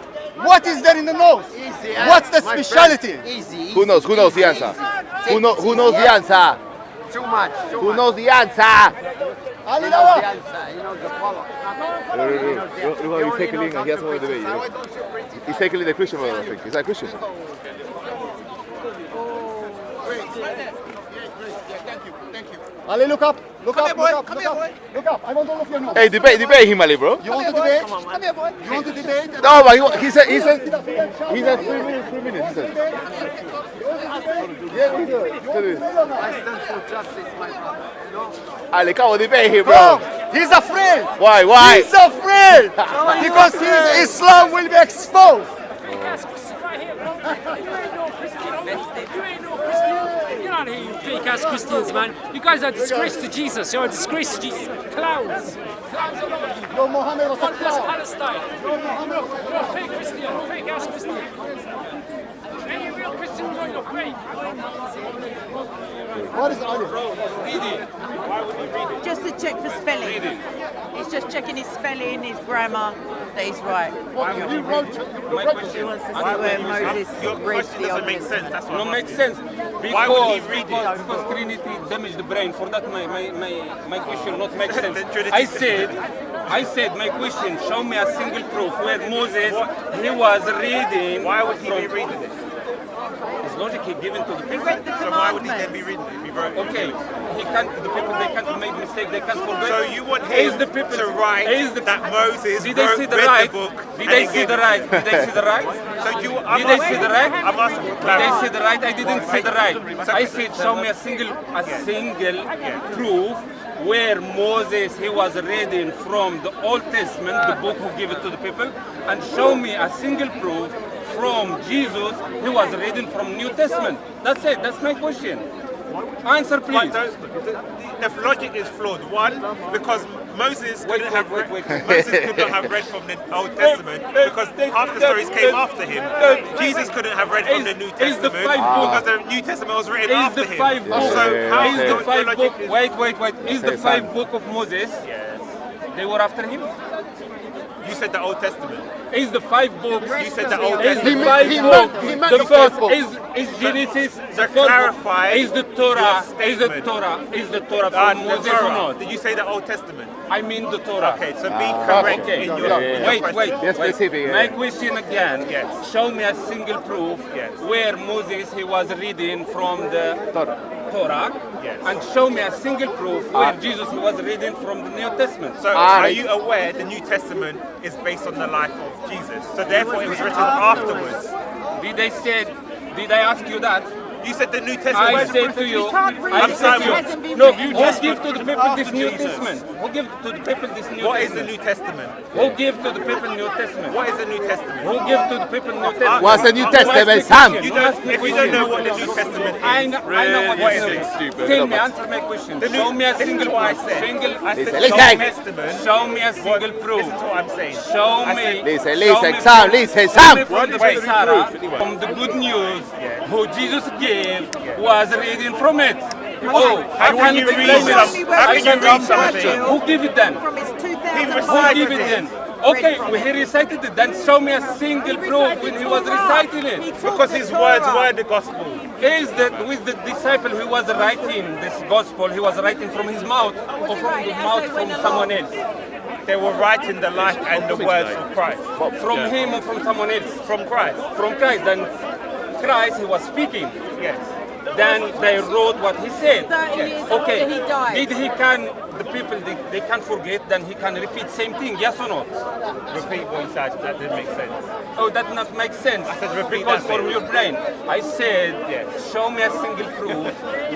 [SPEAKER 7] What is there in the nose? What's the speciality?
[SPEAKER 6] Who knows the answer? Who knows the answer?
[SPEAKER 9] Too much.
[SPEAKER 6] Who knows the answer?
[SPEAKER 7] Ali Dawa.
[SPEAKER 9] You know the follow.
[SPEAKER 6] Look how he's tackling and he has more of the way. He's tackling the Christian brother, I think. Is that Christian?
[SPEAKER 7] Ali, look up. Look
[SPEAKER 8] Come
[SPEAKER 7] up.
[SPEAKER 8] here, boy.
[SPEAKER 7] Look up.
[SPEAKER 8] Come
[SPEAKER 7] Look
[SPEAKER 8] here,
[SPEAKER 7] up.
[SPEAKER 8] boy.
[SPEAKER 7] Look up. I want to look your nose.
[SPEAKER 6] Hey, debate him, Ali, bro.
[SPEAKER 7] You want to debate?
[SPEAKER 8] Come here, boy.
[SPEAKER 7] You want to debate?
[SPEAKER 6] No, but he said 3 minutes, he said.
[SPEAKER 7] Yeah, we do.
[SPEAKER 9] I stand for justice, my brother. You know?
[SPEAKER 6] Ali, come on, debate him,
[SPEAKER 7] Bro,
[SPEAKER 6] bro.
[SPEAKER 7] he's afraid.
[SPEAKER 6] Why?
[SPEAKER 7] He's afraid because his Islam will be exposed.
[SPEAKER 10] Get out of here, you fake ass Christians, man. You guys are a disgrace to Jesus. You're a disgrace to Jesus. Clowns. Clowns all over you.
[SPEAKER 7] Yo, Muhammad was a
[SPEAKER 10] God bless
[SPEAKER 7] clown.
[SPEAKER 10] Palestine. You're a fake Christian. Fake ass Christian. Any real Christian know you're fake.
[SPEAKER 7] What is Ali?
[SPEAKER 2] Just to check for spelling. He's just checking his spelling, his grammar, that he's right.
[SPEAKER 7] You wrote
[SPEAKER 2] He wants to see where Moses raised the argument.
[SPEAKER 5] That's what no makes sense. Because Trinity damaged the brain. For that, my question not make sense. I said my question. Show me a single proof where Moses he was reading. Why would he be reading it? His logic he given to the people.
[SPEAKER 2] So why would he then be
[SPEAKER 5] reading it if he wrote it? Okay, he can't. The people they can't make mistake. They can't forget.
[SPEAKER 11] So you want him
[SPEAKER 5] the people
[SPEAKER 11] to write that Moses
[SPEAKER 5] did they see the
[SPEAKER 11] read
[SPEAKER 5] right?
[SPEAKER 11] the book?
[SPEAKER 5] Did they see the right? Did they see the right?
[SPEAKER 11] So you,
[SPEAKER 5] Did they see the right?
[SPEAKER 11] I'm asking for
[SPEAKER 5] Did they
[SPEAKER 11] clarity.
[SPEAKER 5] see the right? I didn't see the right. I said, show me a single proof where Moses he was reading from the Old Testament, the book who gave it to the people, and show me a single proof from Jesus he was reading from New Testament. That's it. That's my question. Answer, please.
[SPEAKER 11] The logic is flawed. One, because Moses couldn't have read from the Old Testament because half the stories came after him. Jesus couldn't have read from the New Testament because the New Testament was written after him. So how
[SPEAKER 5] Is the five book? Wait. Is the 5 book of Moses?
[SPEAKER 11] Yes.
[SPEAKER 5] They were after him.
[SPEAKER 11] You said the Old Testament.
[SPEAKER 5] Is the 5 books?
[SPEAKER 11] You said the Old
[SPEAKER 5] Is the
[SPEAKER 11] Testament.
[SPEAKER 5] 5 books?
[SPEAKER 7] meant
[SPEAKER 5] The
[SPEAKER 7] the
[SPEAKER 5] first
[SPEAKER 7] five
[SPEAKER 5] is Genesis.
[SPEAKER 11] So
[SPEAKER 5] The first
[SPEAKER 11] clarify
[SPEAKER 5] book. Is the Torah?
[SPEAKER 11] your
[SPEAKER 5] Is the
[SPEAKER 11] statement.
[SPEAKER 5] Torah? Is the Torah
[SPEAKER 11] The
[SPEAKER 5] from Moses or
[SPEAKER 11] Torah.
[SPEAKER 5] not?
[SPEAKER 11] Did you say the Old Testament?
[SPEAKER 5] I mean the Torah.
[SPEAKER 11] Okay, so be correct
[SPEAKER 5] Okay.
[SPEAKER 11] in your
[SPEAKER 5] Wait.
[SPEAKER 6] specific,
[SPEAKER 5] My question again.
[SPEAKER 11] Yes.
[SPEAKER 5] Show me a single proof where Moses he was reading from the Torah.
[SPEAKER 11] Yes.
[SPEAKER 5] And show me a single proof where Jesus he was reading from the New Testament.
[SPEAKER 11] So are you aware the New Testament is based on the life of Jesus? So therefore it was written afterwards.
[SPEAKER 5] Did I ask you that?
[SPEAKER 11] You said the New Testament.
[SPEAKER 5] I said to you, no, you just give to the people this New Testament. Who give to the people this New
[SPEAKER 11] What is
[SPEAKER 5] Testament?
[SPEAKER 11] the New Testament?
[SPEAKER 5] Who give to the people New Testament?
[SPEAKER 11] What is the New Testament?
[SPEAKER 5] Who give to the people New Testament?
[SPEAKER 6] What's the New
[SPEAKER 5] You ask
[SPEAKER 6] Testament,
[SPEAKER 5] me
[SPEAKER 6] Sam?
[SPEAKER 5] question.
[SPEAKER 11] You
[SPEAKER 5] You ask
[SPEAKER 11] don't,
[SPEAKER 5] me
[SPEAKER 11] if you
[SPEAKER 5] question.
[SPEAKER 11] don't know what the New Testament is,
[SPEAKER 5] I know what
[SPEAKER 11] what
[SPEAKER 5] it
[SPEAKER 11] is
[SPEAKER 5] is.
[SPEAKER 11] it? Stupid.
[SPEAKER 5] Tell me, answer my question. Show me a
[SPEAKER 11] Listen
[SPEAKER 5] single
[SPEAKER 11] to what I
[SPEAKER 5] proof.
[SPEAKER 11] said.
[SPEAKER 5] Single.
[SPEAKER 11] I said
[SPEAKER 6] Listen.
[SPEAKER 11] the New Testament.
[SPEAKER 5] Show me a single proof.
[SPEAKER 11] Listen to what I'm saying.
[SPEAKER 5] Show
[SPEAKER 11] I
[SPEAKER 5] me.
[SPEAKER 11] said-
[SPEAKER 6] Listen,
[SPEAKER 5] show
[SPEAKER 6] Sam,
[SPEAKER 5] me
[SPEAKER 6] listen,
[SPEAKER 5] show
[SPEAKER 6] Sam.
[SPEAKER 5] me from the Sarah, from the good news who Jesus gave was reading from it. Oh,
[SPEAKER 11] How can you read something? How can you read something?
[SPEAKER 5] Who give it then?
[SPEAKER 2] From his
[SPEAKER 11] He
[SPEAKER 2] 2005
[SPEAKER 11] recited
[SPEAKER 5] Who give it then? Okay, when he recited it, then show me a single proof when he was reciting it.
[SPEAKER 11] Because his words were the gospel.
[SPEAKER 5] Is that with the disciple who was writing this gospel, he was writing from his mouth or from the mouth from someone else?
[SPEAKER 11] They were writing the life and the words of Christ.
[SPEAKER 5] From him or from someone else?
[SPEAKER 11] From Christ.
[SPEAKER 5] From Christ. Then Christ, he was speaking.
[SPEAKER 11] Yes.
[SPEAKER 5] then they wrote what he said.
[SPEAKER 2] 30 years
[SPEAKER 5] Okay,
[SPEAKER 2] after he died.
[SPEAKER 5] did he can, the people, they can forget, then he can repeat same thing, yes or no?
[SPEAKER 11] Repeat what you said. That didn't make sense.
[SPEAKER 5] Oh, that not make sense.
[SPEAKER 11] I said repeat
[SPEAKER 5] because
[SPEAKER 11] that
[SPEAKER 5] from
[SPEAKER 11] bit.
[SPEAKER 5] your brain. I said, show me a single proof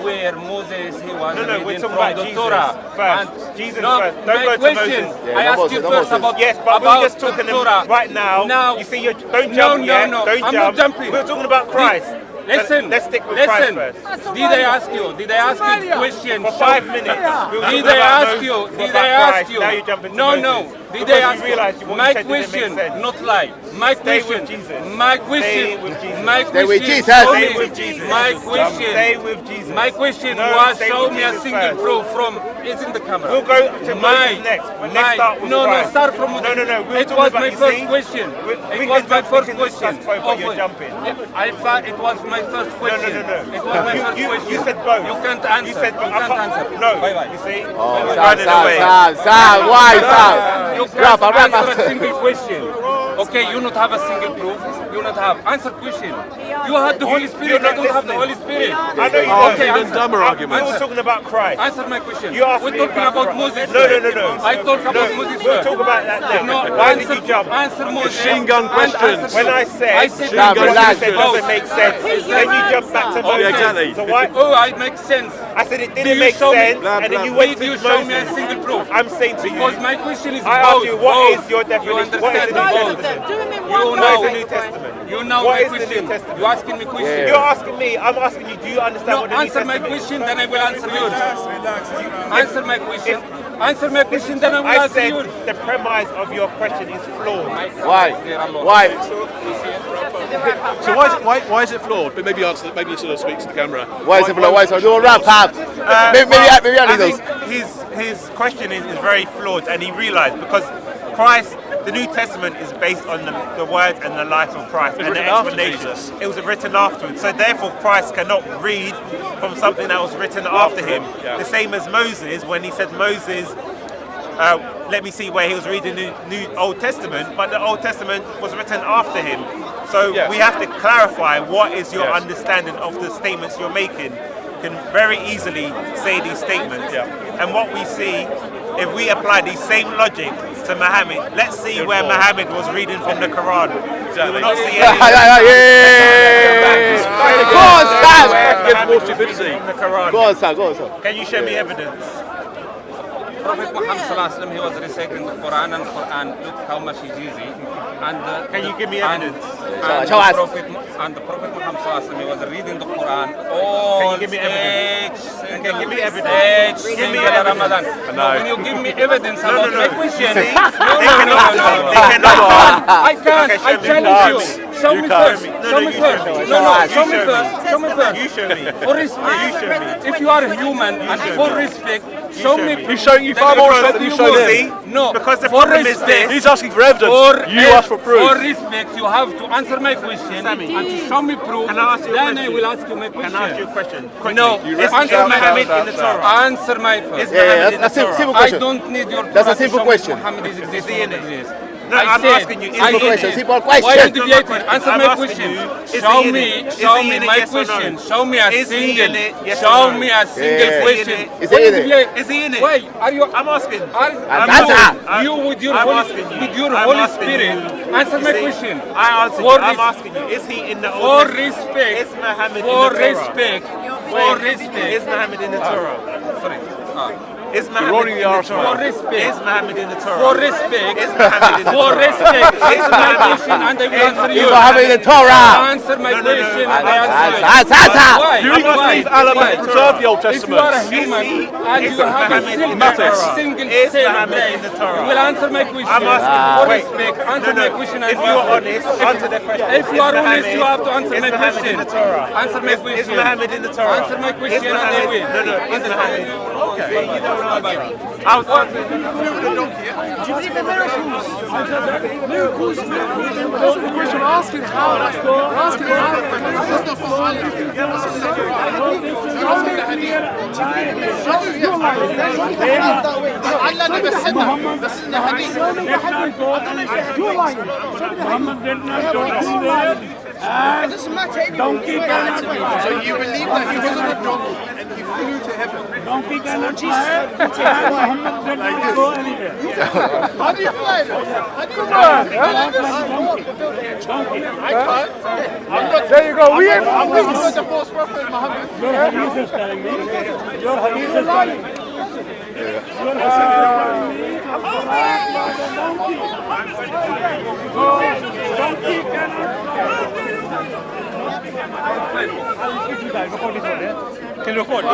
[SPEAKER 5] where Moses, he was
[SPEAKER 11] No, we're
[SPEAKER 5] reading
[SPEAKER 11] talking
[SPEAKER 5] from
[SPEAKER 11] about
[SPEAKER 5] the
[SPEAKER 11] Jesus
[SPEAKER 5] Torah.
[SPEAKER 11] first.
[SPEAKER 5] And
[SPEAKER 11] Jesus
[SPEAKER 5] no,
[SPEAKER 11] first. Don't
[SPEAKER 5] my
[SPEAKER 11] go to
[SPEAKER 5] question,
[SPEAKER 11] Moses.
[SPEAKER 5] I asked you first about
[SPEAKER 11] Yes, but
[SPEAKER 5] about
[SPEAKER 11] we're just talking
[SPEAKER 5] the Torah.
[SPEAKER 11] right now.
[SPEAKER 5] Now,
[SPEAKER 11] You see, don't jump yet.
[SPEAKER 5] No,
[SPEAKER 11] Don't
[SPEAKER 5] I'm
[SPEAKER 11] jump.
[SPEAKER 5] not jumping.
[SPEAKER 11] We're talking about Christ.
[SPEAKER 5] Listen,
[SPEAKER 11] Let's stick with Christ first.
[SPEAKER 5] Did I ask you? Did I ask you a question?
[SPEAKER 11] For 5 minutes. We were
[SPEAKER 5] Did
[SPEAKER 11] talking
[SPEAKER 5] I
[SPEAKER 11] about
[SPEAKER 5] ask you?
[SPEAKER 11] Moses,
[SPEAKER 5] Did
[SPEAKER 11] about
[SPEAKER 5] I ask
[SPEAKER 11] Christ.
[SPEAKER 5] you?
[SPEAKER 11] Now you're jumping to
[SPEAKER 5] No,
[SPEAKER 11] Moses.
[SPEAKER 5] no. Did
[SPEAKER 11] Because
[SPEAKER 5] I ask
[SPEAKER 11] you realised what
[SPEAKER 5] my
[SPEAKER 11] you said didn't make
[SPEAKER 5] question?
[SPEAKER 11] sense.
[SPEAKER 5] Not lie. My
[SPEAKER 11] Stay
[SPEAKER 5] question.
[SPEAKER 11] with Jesus.
[SPEAKER 5] My
[SPEAKER 11] Stay
[SPEAKER 5] question.
[SPEAKER 11] with Jesus.
[SPEAKER 5] My
[SPEAKER 6] Stay
[SPEAKER 5] question.
[SPEAKER 6] with Jesus.
[SPEAKER 5] show
[SPEAKER 11] Stay
[SPEAKER 5] me-
[SPEAKER 11] with Jesus.
[SPEAKER 5] My question.
[SPEAKER 11] Stay with Jesus.
[SPEAKER 5] My question
[SPEAKER 11] No,
[SPEAKER 5] was
[SPEAKER 11] stay
[SPEAKER 5] show
[SPEAKER 11] with
[SPEAKER 5] me a
[SPEAKER 11] Jesus
[SPEAKER 5] single
[SPEAKER 11] first.
[SPEAKER 5] proof from. It's in the camera.
[SPEAKER 11] We'll go to Moses next. But let's start with
[SPEAKER 5] no,
[SPEAKER 11] Christ.
[SPEAKER 5] start from.
[SPEAKER 11] No. We're
[SPEAKER 5] It
[SPEAKER 11] talking
[SPEAKER 5] was
[SPEAKER 11] about,
[SPEAKER 5] my
[SPEAKER 11] you
[SPEAKER 5] first
[SPEAKER 11] see,
[SPEAKER 5] question.
[SPEAKER 11] we
[SPEAKER 5] It was
[SPEAKER 11] can
[SPEAKER 5] my
[SPEAKER 11] jump-
[SPEAKER 5] first
[SPEAKER 11] we can
[SPEAKER 5] question.
[SPEAKER 11] discuss both, but you're jumping.
[SPEAKER 5] I thought it was my first question.
[SPEAKER 11] No.
[SPEAKER 5] It was my first question.
[SPEAKER 11] You said both.
[SPEAKER 5] You can't answer.
[SPEAKER 11] You said both.
[SPEAKER 5] You can't answer.
[SPEAKER 11] No.
[SPEAKER 5] Bye.
[SPEAKER 11] You see?
[SPEAKER 6] Oh,
[SPEAKER 11] We're running away.
[SPEAKER 6] Sam, why, Sam?
[SPEAKER 5] You
[SPEAKER 6] Wrap
[SPEAKER 5] can't
[SPEAKER 6] up.
[SPEAKER 5] answer a single question. Okay, you not have a single proof. You not have answer question. You had the Holy Spirit.
[SPEAKER 11] You're
[SPEAKER 5] I
[SPEAKER 11] not
[SPEAKER 5] don't have the Holy
[SPEAKER 11] listening.
[SPEAKER 5] Spirit.
[SPEAKER 11] I know you
[SPEAKER 5] Oh,
[SPEAKER 11] don't.
[SPEAKER 5] okay,
[SPEAKER 11] Even
[SPEAKER 5] answer.
[SPEAKER 11] dumber arguments. We were talking about Christ.
[SPEAKER 5] Answer my question.
[SPEAKER 11] You asked
[SPEAKER 5] We're
[SPEAKER 11] me
[SPEAKER 5] talking about
[SPEAKER 11] Christ.
[SPEAKER 5] Moses.
[SPEAKER 11] No.
[SPEAKER 5] I talk about Moses.
[SPEAKER 11] We'll
[SPEAKER 5] first.
[SPEAKER 11] talk about that next.
[SPEAKER 5] No,
[SPEAKER 11] Why did you jump?
[SPEAKER 5] Answer Moses.
[SPEAKER 11] Machine gun
[SPEAKER 5] and
[SPEAKER 11] questions.
[SPEAKER 5] answer
[SPEAKER 11] When
[SPEAKER 5] me.
[SPEAKER 11] I said
[SPEAKER 5] what
[SPEAKER 11] machine
[SPEAKER 5] you
[SPEAKER 11] gun
[SPEAKER 5] said
[SPEAKER 11] said doesn't make sense, then you jump back to Moses.
[SPEAKER 5] exactly.
[SPEAKER 11] So why?
[SPEAKER 5] Oh, it makes sense.
[SPEAKER 11] I said it
[SPEAKER 5] Did
[SPEAKER 11] didn't
[SPEAKER 5] you
[SPEAKER 11] make
[SPEAKER 5] show me-
[SPEAKER 11] sense, and then you went
[SPEAKER 5] Did you
[SPEAKER 11] to
[SPEAKER 5] show me a
[SPEAKER 11] Moses.
[SPEAKER 5] single proof?
[SPEAKER 11] I'm saying to you.
[SPEAKER 5] Because my question is
[SPEAKER 11] I
[SPEAKER 5] both.
[SPEAKER 11] asked you, what
[SPEAKER 5] both.
[SPEAKER 11] is your definition?
[SPEAKER 5] You
[SPEAKER 11] What is the New
[SPEAKER 5] understand
[SPEAKER 11] Testament?
[SPEAKER 2] Do him in
[SPEAKER 5] You
[SPEAKER 2] one
[SPEAKER 5] know
[SPEAKER 11] What is the New
[SPEAKER 2] go.
[SPEAKER 11] Testament?
[SPEAKER 5] You know
[SPEAKER 11] What
[SPEAKER 5] my
[SPEAKER 11] is the New
[SPEAKER 5] question.
[SPEAKER 11] Testament?
[SPEAKER 5] You asking me question.
[SPEAKER 6] Yeah.
[SPEAKER 11] You're asking me. I'm asking you. Do you understand
[SPEAKER 5] No,
[SPEAKER 11] what the New
[SPEAKER 5] answer my
[SPEAKER 11] Testament is?
[SPEAKER 5] question, then I will answer yours. Answer my question. Answer my question, then I will
[SPEAKER 11] I
[SPEAKER 5] answer
[SPEAKER 11] said
[SPEAKER 5] yours.
[SPEAKER 11] the premise of your question is flawed.
[SPEAKER 6] Why? Why?
[SPEAKER 12] So why is it flawed? But maybe answer. Maybe you sort of speak to the camera.
[SPEAKER 6] Why is it below? Why is it? Do a wrap up. Maybe
[SPEAKER 11] I
[SPEAKER 6] only
[SPEAKER 11] think
[SPEAKER 6] those.
[SPEAKER 11] his question is very flawed, and he realised because Christ, the New Testament is based on the words and the life of Christ and the
[SPEAKER 12] written after
[SPEAKER 11] explanation.
[SPEAKER 12] Jesus.
[SPEAKER 11] It was written afterwards, so therefore Christ cannot read from something that was written after him.
[SPEAKER 12] Yeah.
[SPEAKER 11] The same as Moses when he said Moses. Let me see where he was reading the New Old Testament, but the Old Testament was written after him. So
[SPEAKER 12] Yes.
[SPEAKER 11] we have to clarify what is your
[SPEAKER 12] Yes.
[SPEAKER 11] understanding of the statements you're making. You can very easily say these statements.
[SPEAKER 12] Yeah.
[SPEAKER 11] And what we see, if we apply the same logic to Muhammad, let's see where Muhammad was reading from the Quran. You will not see any.
[SPEAKER 6] Go on, Sam.
[SPEAKER 12] Give more stupidity.
[SPEAKER 11] From the Quran.
[SPEAKER 6] Go on, Sam. Go on, Sam.
[SPEAKER 11] Can you show me evidence?
[SPEAKER 5] Prophet Muhammad sallallahu alaihi wasallam, he was reciting the Quran, and Quran, look how much is easy. And
[SPEAKER 11] Can you give me evidence?
[SPEAKER 6] Show us.
[SPEAKER 5] The Prophet Muhammad sallallahu alaihi wasallam, he was reading the Quran all
[SPEAKER 11] Can you give me evidence?
[SPEAKER 5] Okay,
[SPEAKER 11] give me evidence. Give me evidence.
[SPEAKER 5] Ramadan.
[SPEAKER 11] No.
[SPEAKER 5] When you give me evidence about
[SPEAKER 11] no.
[SPEAKER 5] my question,
[SPEAKER 11] See?
[SPEAKER 5] no.
[SPEAKER 11] They cannot.
[SPEAKER 5] I can't.
[SPEAKER 11] Okay,
[SPEAKER 5] I
[SPEAKER 11] show me.
[SPEAKER 5] challenge you. Show me first.
[SPEAKER 11] No,
[SPEAKER 5] Show
[SPEAKER 11] you
[SPEAKER 5] me
[SPEAKER 11] show
[SPEAKER 5] first.
[SPEAKER 11] me.
[SPEAKER 5] No,
[SPEAKER 11] You
[SPEAKER 5] show me
[SPEAKER 11] show
[SPEAKER 5] first.
[SPEAKER 11] me.
[SPEAKER 5] Show me first.
[SPEAKER 11] You show me.
[SPEAKER 5] For respect.
[SPEAKER 11] You show me.
[SPEAKER 5] If you are human and for respect, show me.
[SPEAKER 12] He's showing you far more respect than you showed him.
[SPEAKER 5] No,
[SPEAKER 11] because the
[SPEAKER 5] for
[SPEAKER 11] problem is
[SPEAKER 5] respect.
[SPEAKER 11] this.
[SPEAKER 12] He's asking for evidence. You ask for proof.
[SPEAKER 5] For respect, you have to answer my question and to show me proof.
[SPEAKER 11] Can I ask you a
[SPEAKER 5] then
[SPEAKER 11] question?
[SPEAKER 5] I will ask you my question.
[SPEAKER 11] Can I ask you a question?
[SPEAKER 5] No,
[SPEAKER 11] Is
[SPEAKER 5] answer my
[SPEAKER 11] Muhammad in the Torah?
[SPEAKER 5] Answer my first.
[SPEAKER 11] Is Muhammad in the
[SPEAKER 6] that's a
[SPEAKER 11] Torah?
[SPEAKER 6] simple
[SPEAKER 5] I
[SPEAKER 6] question.
[SPEAKER 5] don't need your
[SPEAKER 6] That's a
[SPEAKER 5] Torah to
[SPEAKER 6] simple
[SPEAKER 5] show me
[SPEAKER 6] question.
[SPEAKER 5] Muhammad is
[SPEAKER 11] Is he in it?
[SPEAKER 5] exist.
[SPEAKER 11] No,
[SPEAKER 5] I
[SPEAKER 11] I'm
[SPEAKER 5] said,
[SPEAKER 11] asking you, is
[SPEAKER 5] I
[SPEAKER 11] he in
[SPEAKER 6] question,
[SPEAKER 11] it?
[SPEAKER 6] simple
[SPEAKER 5] Why
[SPEAKER 6] question.
[SPEAKER 5] you deviating? Answer
[SPEAKER 11] I'm
[SPEAKER 5] my
[SPEAKER 11] asking
[SPEAKER 5] question.
[SPEAKER 11] you, is
[SPEAKER 5] Show
[SPEAKER 11] he in
[SPEAKER 5] me,
[SPEAKER 11] it? Is
[SPEAKER 5] show
[SPEAKER 11] he
[SPEAKER 5] me
[SPEAKER 11] in it,
[SPEAKER 5] my
[SPEAKER 11] yes or no?
[SPEAKER 5] question. Show me a
[SPEAKER 11] Is he
[SPEAKER 5] single.
[SPEAKER 11] in it, yes or
[SPEAKER 5] Show
[SPEAKER 11] no?
[SPEAKER 5] me a single
[SPEAKER 6] Yeah.
[SPEAKER 5] question.
[SPEAKER 6] Is he
[SPEAKER 5] Why you
[SPEAKER 6] in it?
[SPEAKER 5] deviate?
[SPEAKER 11] Is he in it?
[SPEAKER 5] Why are you?
[SPEAKER 11] I'm asking.
[SPEAKER 5] You with your
[SPEAKER 11] I'm
[SPEAKER 5] Holy,
[SPEAKER 11] asking you.
[SPEAKER 5] with your
[SPEAKER 11] I'm
[SPEAKER 5] Holy
[SPEAKER 11] asking
[SPEAKER 5] Spirit.
[SPEAKER 11] you.
[SPEAKER 5] Answer
[SPEAKER 11] You
[SPEAKER 5] my
[SPEAKER 11] see,
[SPEAKER 5] question.
[SPEAKER 11] I answered you.
[SPEAKER 5] For
[SPEAKER 11] I'm
[SPEAKER 5] res-
[SPEAKER 11] asking you. Is he in the
[SPEAKER 5] For
[SPEAKER 11] Old Testament?
[SPEAKER 5] respect.
[SPEAKER 11] Is Muhammad
[SPEAKER 5] For
[SPEAKER 11] in the Torah?
[SPEAKER 5] respect. For respect.
[SPEAKER 11] Is Muhammad in the Torah?
[SPEAKER 5] Sorry.
[SPEAKER 11] Is Muhammad
[SPEAKER 12] rolling
[SPEAKER 11] in
[SPEAKER 12] the
[SPEAKER 11] the
[SPEAKER 12] arse
[SPEAKER 11] Torah?
[SPEAKER 5] For respect.
[SPEAKER 11] Is Muhammad in the Torah?
[SPEAKER 5] For respect.
[SPEAKER 11] Is Muhammad in the
[SPEAKER 5] For
[SPEAKER 11] Torah?
[SPEAKER 5] respect. Answer my question and I will answer
[SPEAKER 6] Is
[SPEAKER 5] you.
[SPEAKER 6] Muhammad in the Torah?
[SPEAKER 5] Answer my
[SPEAKER 11] No.
[SPEAKER 5] question and I answer you.
[SPEAKER 6] Answer.
[SPEAKER 5] Why?
[SPEAKER 12] You even
[SPEAKER 5] Why?
[SPEAKER 12] believe Allah
[SPEAKER 5] Why?
[SPEAKER 12] preserved the Old
[SPEAKER 5] If you are a
[SPEAKER 12] Testament.
[SPEAKER 5] human and
[SPEAKER 11] Is
[SPEAKER 5] you have a
[SPEAKER 11] Muhammad in the Torah?
[SPEAKER 5] single
[SPEAKER 11] Is
[SPEAKER 5] cell
[SPEAKER 11] Muhammad
[SPEAKER 5] brain,
[SPEAKER 11] in the Torah?
[SPEAKER 5] you will answer my question.
[SPEAKER 11] I'm asking you.
[SPEAKER 5] For
[SPEAKER 11] Wait.
[SPEAKER 5] respect, answer my question and
[SPEAKER 11] If you are honest, answer the question.
[SPEAKER 5] If you are honest, you have to answer
[SPEAKER 11] Is
[SPEAKER 5] my
[SPEAKER 11] Muhammad
[SPEAKER 5] question.
[SPEAKER 11] in the Torah?
[SPEAKER 5] Answer my
[SPEAKER 11] Is
[SPEAKER 5] question.
[SPEAKER 11] Muhammad in the Torah?
[SPEAKER 5] Answer my question
[SPEAKER 11] Is
[SPEAKER 5] and I
[SPEAKER 11] Muhammad-
[SPEAKER 5] will.
[SPEAKER 11] No. Is Muhammad? Okay. You don't
[SPEAKER 9] It doesn't matter anyway.
[SPEAKER 6] So you believe that he wasn't a donkey and he flew to heaven?
[SPEAKER 9] Donkey cannot fly. Muhammad did not go anywhere.
[SPEAKER 6] How do you fly? How do you fly? I can't. There you go. I'm not the false prophet, Muhammad.
[SPEAKER 3] Your hadith is telling me. Your hadith is telling me. Donkey cannot
[SPEAKER 11] Can you record?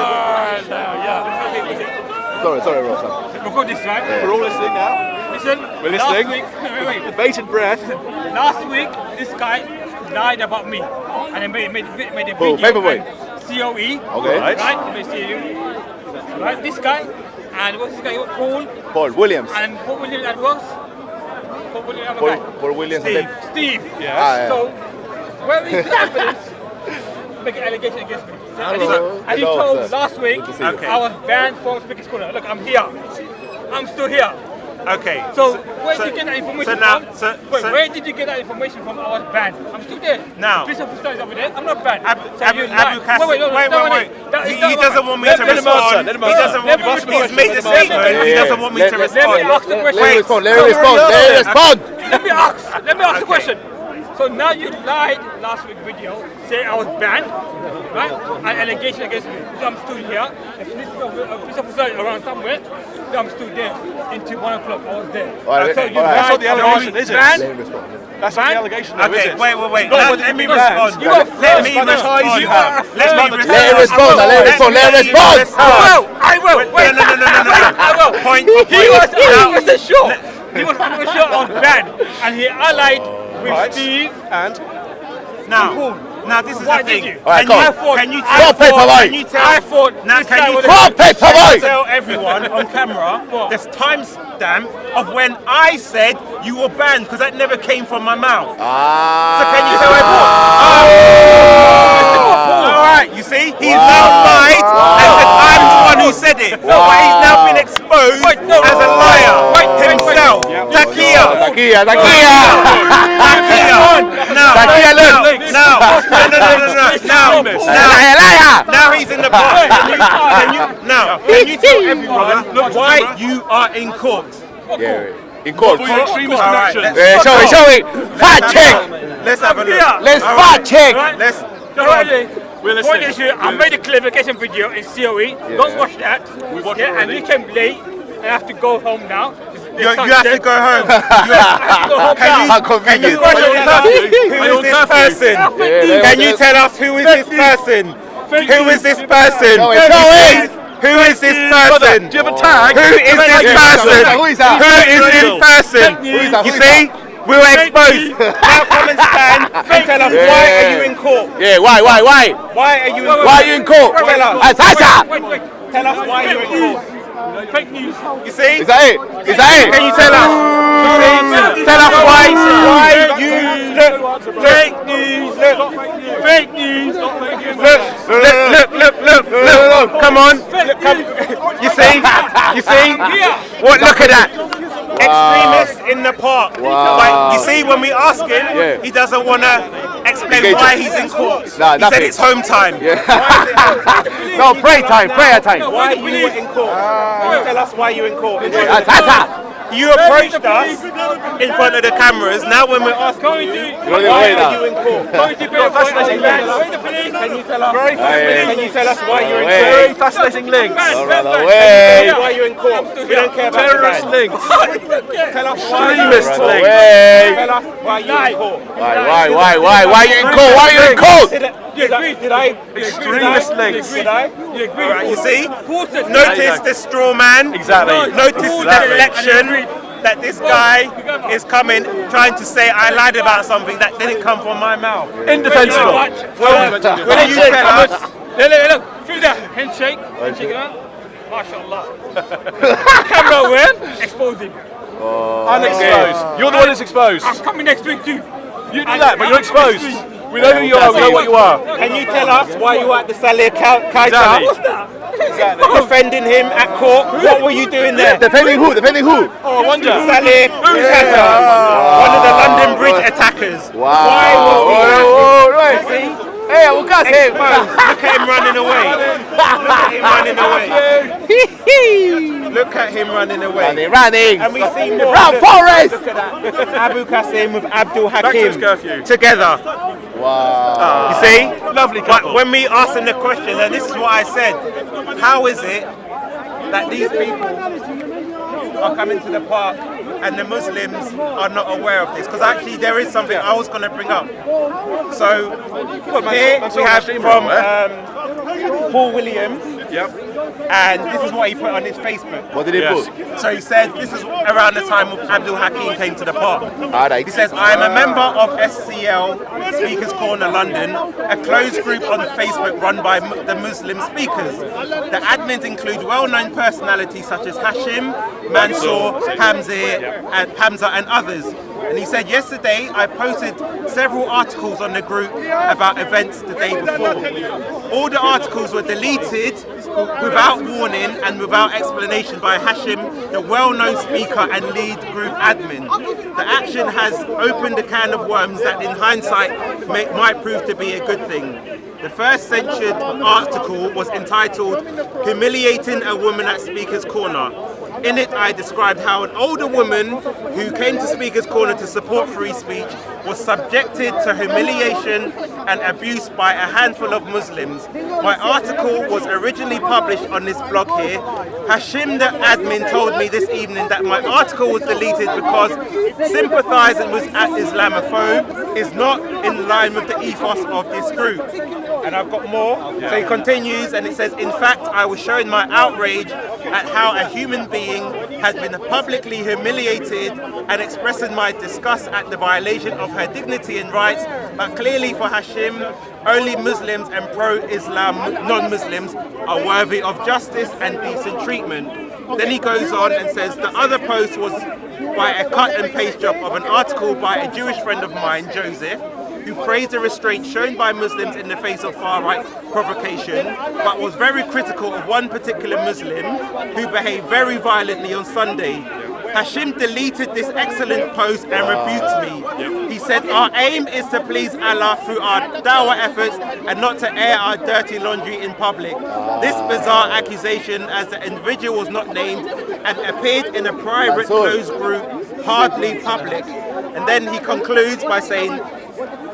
[SPEAKER 6] Sorry, Ross.
[SPEAKER 11] Record this, right?
[SPEAKER 12] We're all listening now.
[SPEAKER 11] Listen.
[SPEAKER 12] We're listening.
[SPEAKER 11] Last week, wait.
[SPEAKER 12] Bated breath.
[SPEAKER 11] Last week, this guy lied about me, and I made a video.
[SPEAKER 6] Paperweight.
[SPEAKER 11] COE.
[SPEAKER 6] Okay.
[SPEAKER 11] Right. Made COE. Right. This guy, and what's this guy?
[SPEAKER 6] Paul Williams.
[SPEAKER 11] And Paul Williams and Ross. Paul Williams. Other guy.
[SPEAKER 6] Paul Williams.
[SPEAKER 11] Steve.
[SPEAKER 12] Yeah.
[SPEAKER 11] So, where is the evidence? Make an allegation against me. And he told last week I was banned from speaking school. Look, I'm here. I'm still here.
[SPEAKER 13] Okay.
[SPEAKER 11] So where did you get that information from? Where did you get that information from? I was banned. I'm still there.
[SPEAKER 13] Now,
[SPEAKER 11] Bishop Studies over there. I'm not banned.
[SPEAKER 13] Abu Kassim. Wait. He doesn't want me to respond. He doesn't want me. He's made a statement. He doesn't want me to respond.
[SPEAKER 11] Let me ask the question.
[SPEAKER 6] Let me respond.
[SPEAKER 11] Let me ask the question. So now you lied last week's video, say I was banned, right? An allegation against me. So I'm still here. If this is a piece of society around somewhere, then I'm still there. Until 1 o'clock, I was there. So you
[SPEAKER 12] That's not the allegation, is it?
[SPEAKER 11] Banned?
[SPEAKER 12] That's not the allegation, though, is
[SPEAKER 13] Okay,
[SPEAKER 12] it?
[SPEAKER 13] wait.
[SPEAKER 12] Let
[SPEAKER 13] me respond. Let me respond. I will. Wait. No. I will. Point.
[SPEAKER 11] He was 100% sure. He was 100% sure I was banned. And he allied with Steve
[SPEAKER 12] and
[SPEAKER 13] now this is the thing.
[SPEAKER 6] Can you tell everyone on camera the timestamp of when I said you were banned, because that never came from my mouth. So can you tell everyone? Alright, you see, he's now lied and said I'm the one who said it. But he's now been exposed as a liar himself. Takia. Now he's in the box. Can you tell everyone why you are in court? In court.
[SPEAKER 12] Extremist connection.
[SPEAKER 6] Show it. Fact check.
[SPEAKER 13] Let's have a look.
[SPEAKER 6] Let's fact check.
[SPEAKER 11] Point is, I made a clarification video in COE. Don't watch that.
[SPEAKER 12] We watched it
[SPEAKER 11] and
[SPEAKER 12] already.
[SPEAKER 11] he came late. I have to go home now.
[SPEAKER 13] You have to go home. Can you tell us who is this person? Can you tell us who is this person? Who is this person? Who is this person?
[SPEAKER 12] Do you have a tag?
[SPEAKER 13] Who is this person? Who is this person? You see? We were exposed. Now come and stand and tell us why are you in court?
[SPEAKER 6] Yeah, why?
[SPEAKER 13] Why are you in court?
[SPEAKER 6] Why are you in court?
[SPEAKER 13] Tell us. Tell us why you're in court.
[SPEAKER 11] Fake news.
[SPEAKER 13] You see?
[SPEAKER 6] Is that it?
[SPEAKER 13] Can you tell us? Tell us why you look. Fake news. Fake news. Look. Come on. You see? What? Look at that. Extremists in the park. Like, you see, when we ask him, he doesn't want to explain why he's in court. He said it's home time.
[SPEAKER 6] No, prayer time.
[SPEAKER 13] Why are you in court? Can you tell us why you're in court? You approached us in front of the cameras. Now when we're asking you, why are you in court? Can you tell us? Can you tell us why you're in court?
[SPEAKER 12] Very fascinating links.
[SPEAKER 13] Why you're in court? We don't care about
[SPEAKER 12] Terrorist links.
[SPEAKER 13] Tell us
[SPEAKER 12] Extremist links.
[SPEAKER 13] Tell us why you're in court.
[SPEAKER 6] Why you in court? Why you in court?
[SPEAKER 13] Did I?
[SPEAKER 12] Extremist links.
[SPEAKER 13] Did I? You agree? Right, you see? Notice the straw man.
[SPEAKER 12] Exactly.
[SPEAKER 13] Notice the election that this guy is coming trying to say I lied about something that didn't come from my mouth.
[SPEAKER 12] Indefensible.
[SPEAKER 13] Will you tell us?
[SPEAKER 11] Look, feel that handshake.
[SPEAKER 6] MashaAllah. Camera when? Expose him.
[SPEAKER 12] Unexposed. You're the one that's exposed.
[SPEAKER 6] I'm coming next week too.
[SPEAKER 12] You do that, but you're exposed. We know who you are, we know what you are.
[SPEAKER 5] Can you tell us why you were at the Saleh Kaita?
[SPEAKER 12] Exactly.
[SPEAKER 6] What's that?
[SPEAKER 12] Exactly.
[SPEAKER 5] Defending him at court. What were you doing there?
[SPEAKER 12] Defending who? Defending who?
[SPEAKER 5] Oh, I wonder. Saleh Kaita, one of the London Bridge attackers.
[SPEAKER 12] Wow.
[SPEAKER 5] Why was he?
[SPEAKER 12] Right.
[SPEAKER 5] See?
[SPEAKER 12] Hey, we got him.
[SPEAKER 5] Look at him running away. Look at him running away. Look at him running away.
[SPEAKER 12] Running.
[SPEAKER 5] And we see more.
[SPEAKER 12] Run, Forest.
[SPEAKER 5] Look at that. Abu Qasim with Abdul
[SPEAKER 12] Back to
[SPEAKER 5] Hakim
[SPEAKER 12] his curfew.
[SPEAKER 5] together.
[SPEAKER 12] Wow.
[SPEAKER 5] You see?
[SPEAKER 12] Lovely
[SPEAKER 5] But
[SPEAKER 12] couple.
[SPEAKER 5] when we asked them the question, and this is what I said, how is it that these people are coming to the park and the Muslims are not aware of this? Because actually there is something I was going to bring up. So here we have from Paul Williams.
[SPEAKER 12] Yep.
[SPEAKER 5] And this is what he put on his Facebook.
[SPEAKER 12] What did he put?
[SPEAKER 5] So he said, this is around the time when Abdul Hakim came to the park.
[SPEAKER 12] Alright.
[SPEAKER 5] He says, I am a member of SCL Speakers Corner London, a closed group on Facebook run by the Muslim speakers. The admins include well-known personalities such as Hashim, Mansour, Hamza and others. And he said, yesterday I posted several articles on the group about events the day before. All the articles were deleted without warning and without explanation by Hashim, the well-known speaker and lead group admin. The action has opened a can of worms that in hindsight might prove to be a good thing. The first censured article was entitled Humiliating a Woman at Speaker's Corner. In it, I described how an older woman who came to Speaker's Corner to support free speech was subjected to humiliation and abuse by a handful of Muslims. My article was originally published on this blog here. Hashim, the admin, told me this evening that my article was deleted because sympathising with Islamophobe is not in line with the ethos of this group. And I've got more. So he continues and it says, in fact, I was showing my outrage at how a human being had been publicly humiliated and expressing my disgust at the violation of her dignity and rights. But clearly for Hashim, only Muslims and pro-Islam non-Muslims are worthy of justice and decent treatment. Then he goes on and says the other post was by a cut and paste job of an article by a Jewish friend of mine, Joseph, who praised the restraint shown by Muslims in the face of far-right provocation, but was very critical of one particular Muslim who behaved very violently on Sunday. Hashim deleted this excellent post and rebuked me. He said, our aim is to please Allah through our dawah efforts and not to air our dirty laundry in public. This bizarre accusation, as the individual was not named and appeared in a private closed group, hardly public. And then he concludes by saying,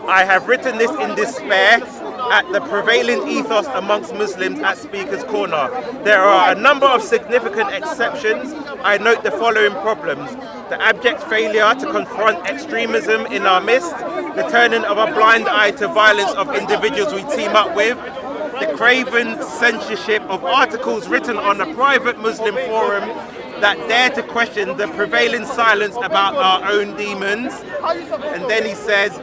[SPEAKER 5] I have written this in despair at the prevailing ethos amongst Muslims at Speaker's Corner. There are a number of significant exceptions. I note the following problems: the abject failure to confront extremism in our midst, the turning of a blind eye to violence of individuals we team up with, the craven censorship of articles written on a private Muslim forum that dare to question the prevailing silence about our own demons. And then he says,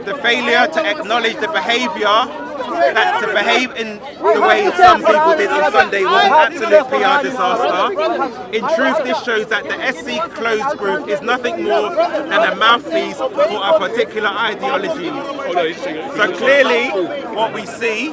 [SPEAKER 5] the failure to acknowledge the behaviour, that to behave in the way some people did on Sunday was an absolute PR disaster. In truth, this shows that the SC closed group is nothing more than a mouthpiece for a particular ideology. So clearly, what we see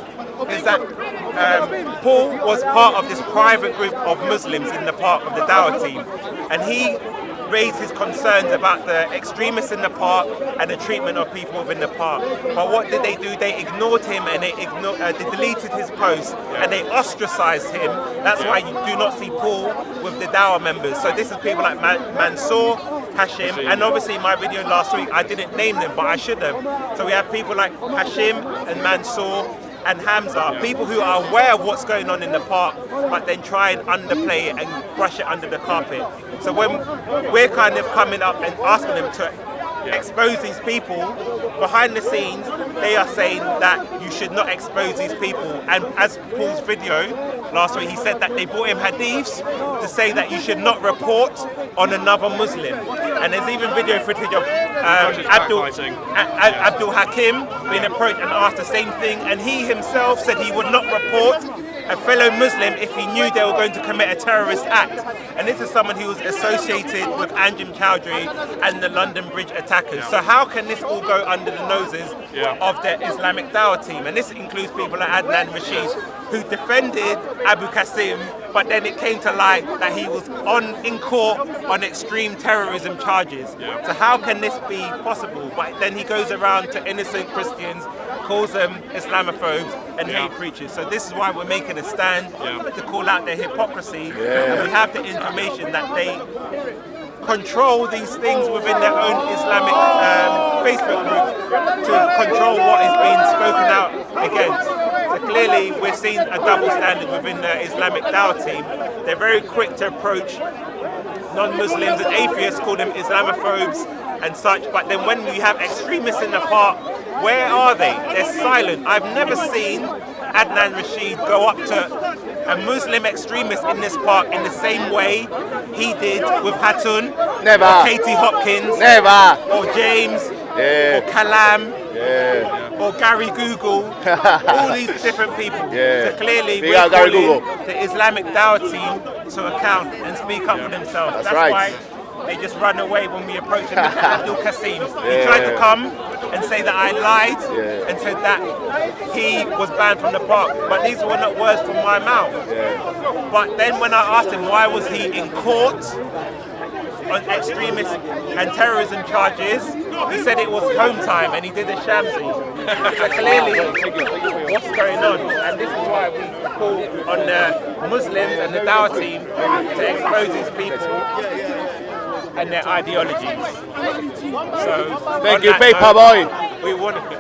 [SPEAKER 5] is that Paul was part of this private group of Muslims in the park of the Dawah team, and he raised his concerns about the extremists in the park and the treatment of people within the park. But what did they do? They ignored him and they deleted his post and they ostracized him. That's why you do not see Paul with the Dawah members. So this is people like Mansour, Hashim, and obviously in my video last week I didn't name them, but I should have. So we have people like Hashim and Mansour and Hamza, people who are aware of what's going on in the park, but then try and underplay it and brush it under the carpet. So when we're kind of coming up and asking them to expose these people, behind the scenes, they are saying that you should not expose these people. And as Paul's video last week, he said that they brought him hadiths to say that you should not report on another Muslim. And there's even video footage of Abdul Hakim being approached and asked the same thing, and he himself said he would not report
[SPEAKER 11] a fellow Muslim if he knew they were going to commit a terrorist act. And this is someone who was associated with Anjem Chowdhury and the London Bridge attackers. So how can this all go under the noses of the Islamic Dawah team? And this includes people like Adnan Rashid, who defended Abu Qasim, but then it came to light that he was in court on extreme terrorism charges. So how can this be possible? But then he goes around to innocent Christians, calls them Islamophobes and hate preachers. So this is why we're making a stand to call out their hypocrisy. And we have the information that they control these things within their own Islamic Facebook group to control what is being spoken out against. So clearly we're seeing a double standard within the Islamic Dawah team. They're very quick to approach non-Muslims and atheists, call them Islamophobes and such, but then when we have extremists in the park, where are they? They're silent. I've never seen Adnan Rashid go up to a Muslim extremist in this park in the same way he did with Hatun, or Katie Hopkins, or James, or Kalam, or Gary Google, all these different people. So clearly we're calling the Islamic Dawah team to account and speak up for themselves. That's why they just run away when we approach him. Abdul Qasim, he tried to come and say that I lied and said that he was banned from the park, but these were not words from my mouth. But then when I asked him why was he in court on extremist and terrorism charges, he said it was home time and he did a shamsi. So clearly, what's going on? And this is why we call on the Muslims and the Dawah team to expose these people and their ideologies. So
[SPEAKER 13] thank you, Paper Boy.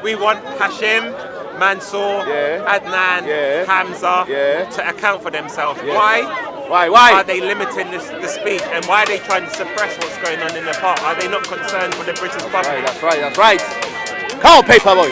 [SPEAKER 11] We want Hashim, Mansour, Adnan, Hamza to account for themselves. Why are they limiting the speech, and why are they trying to suppress what's going on in the park? Are they not concerned with the British public?
[SPEAKER 13] That's right. Come on, Paper Boy.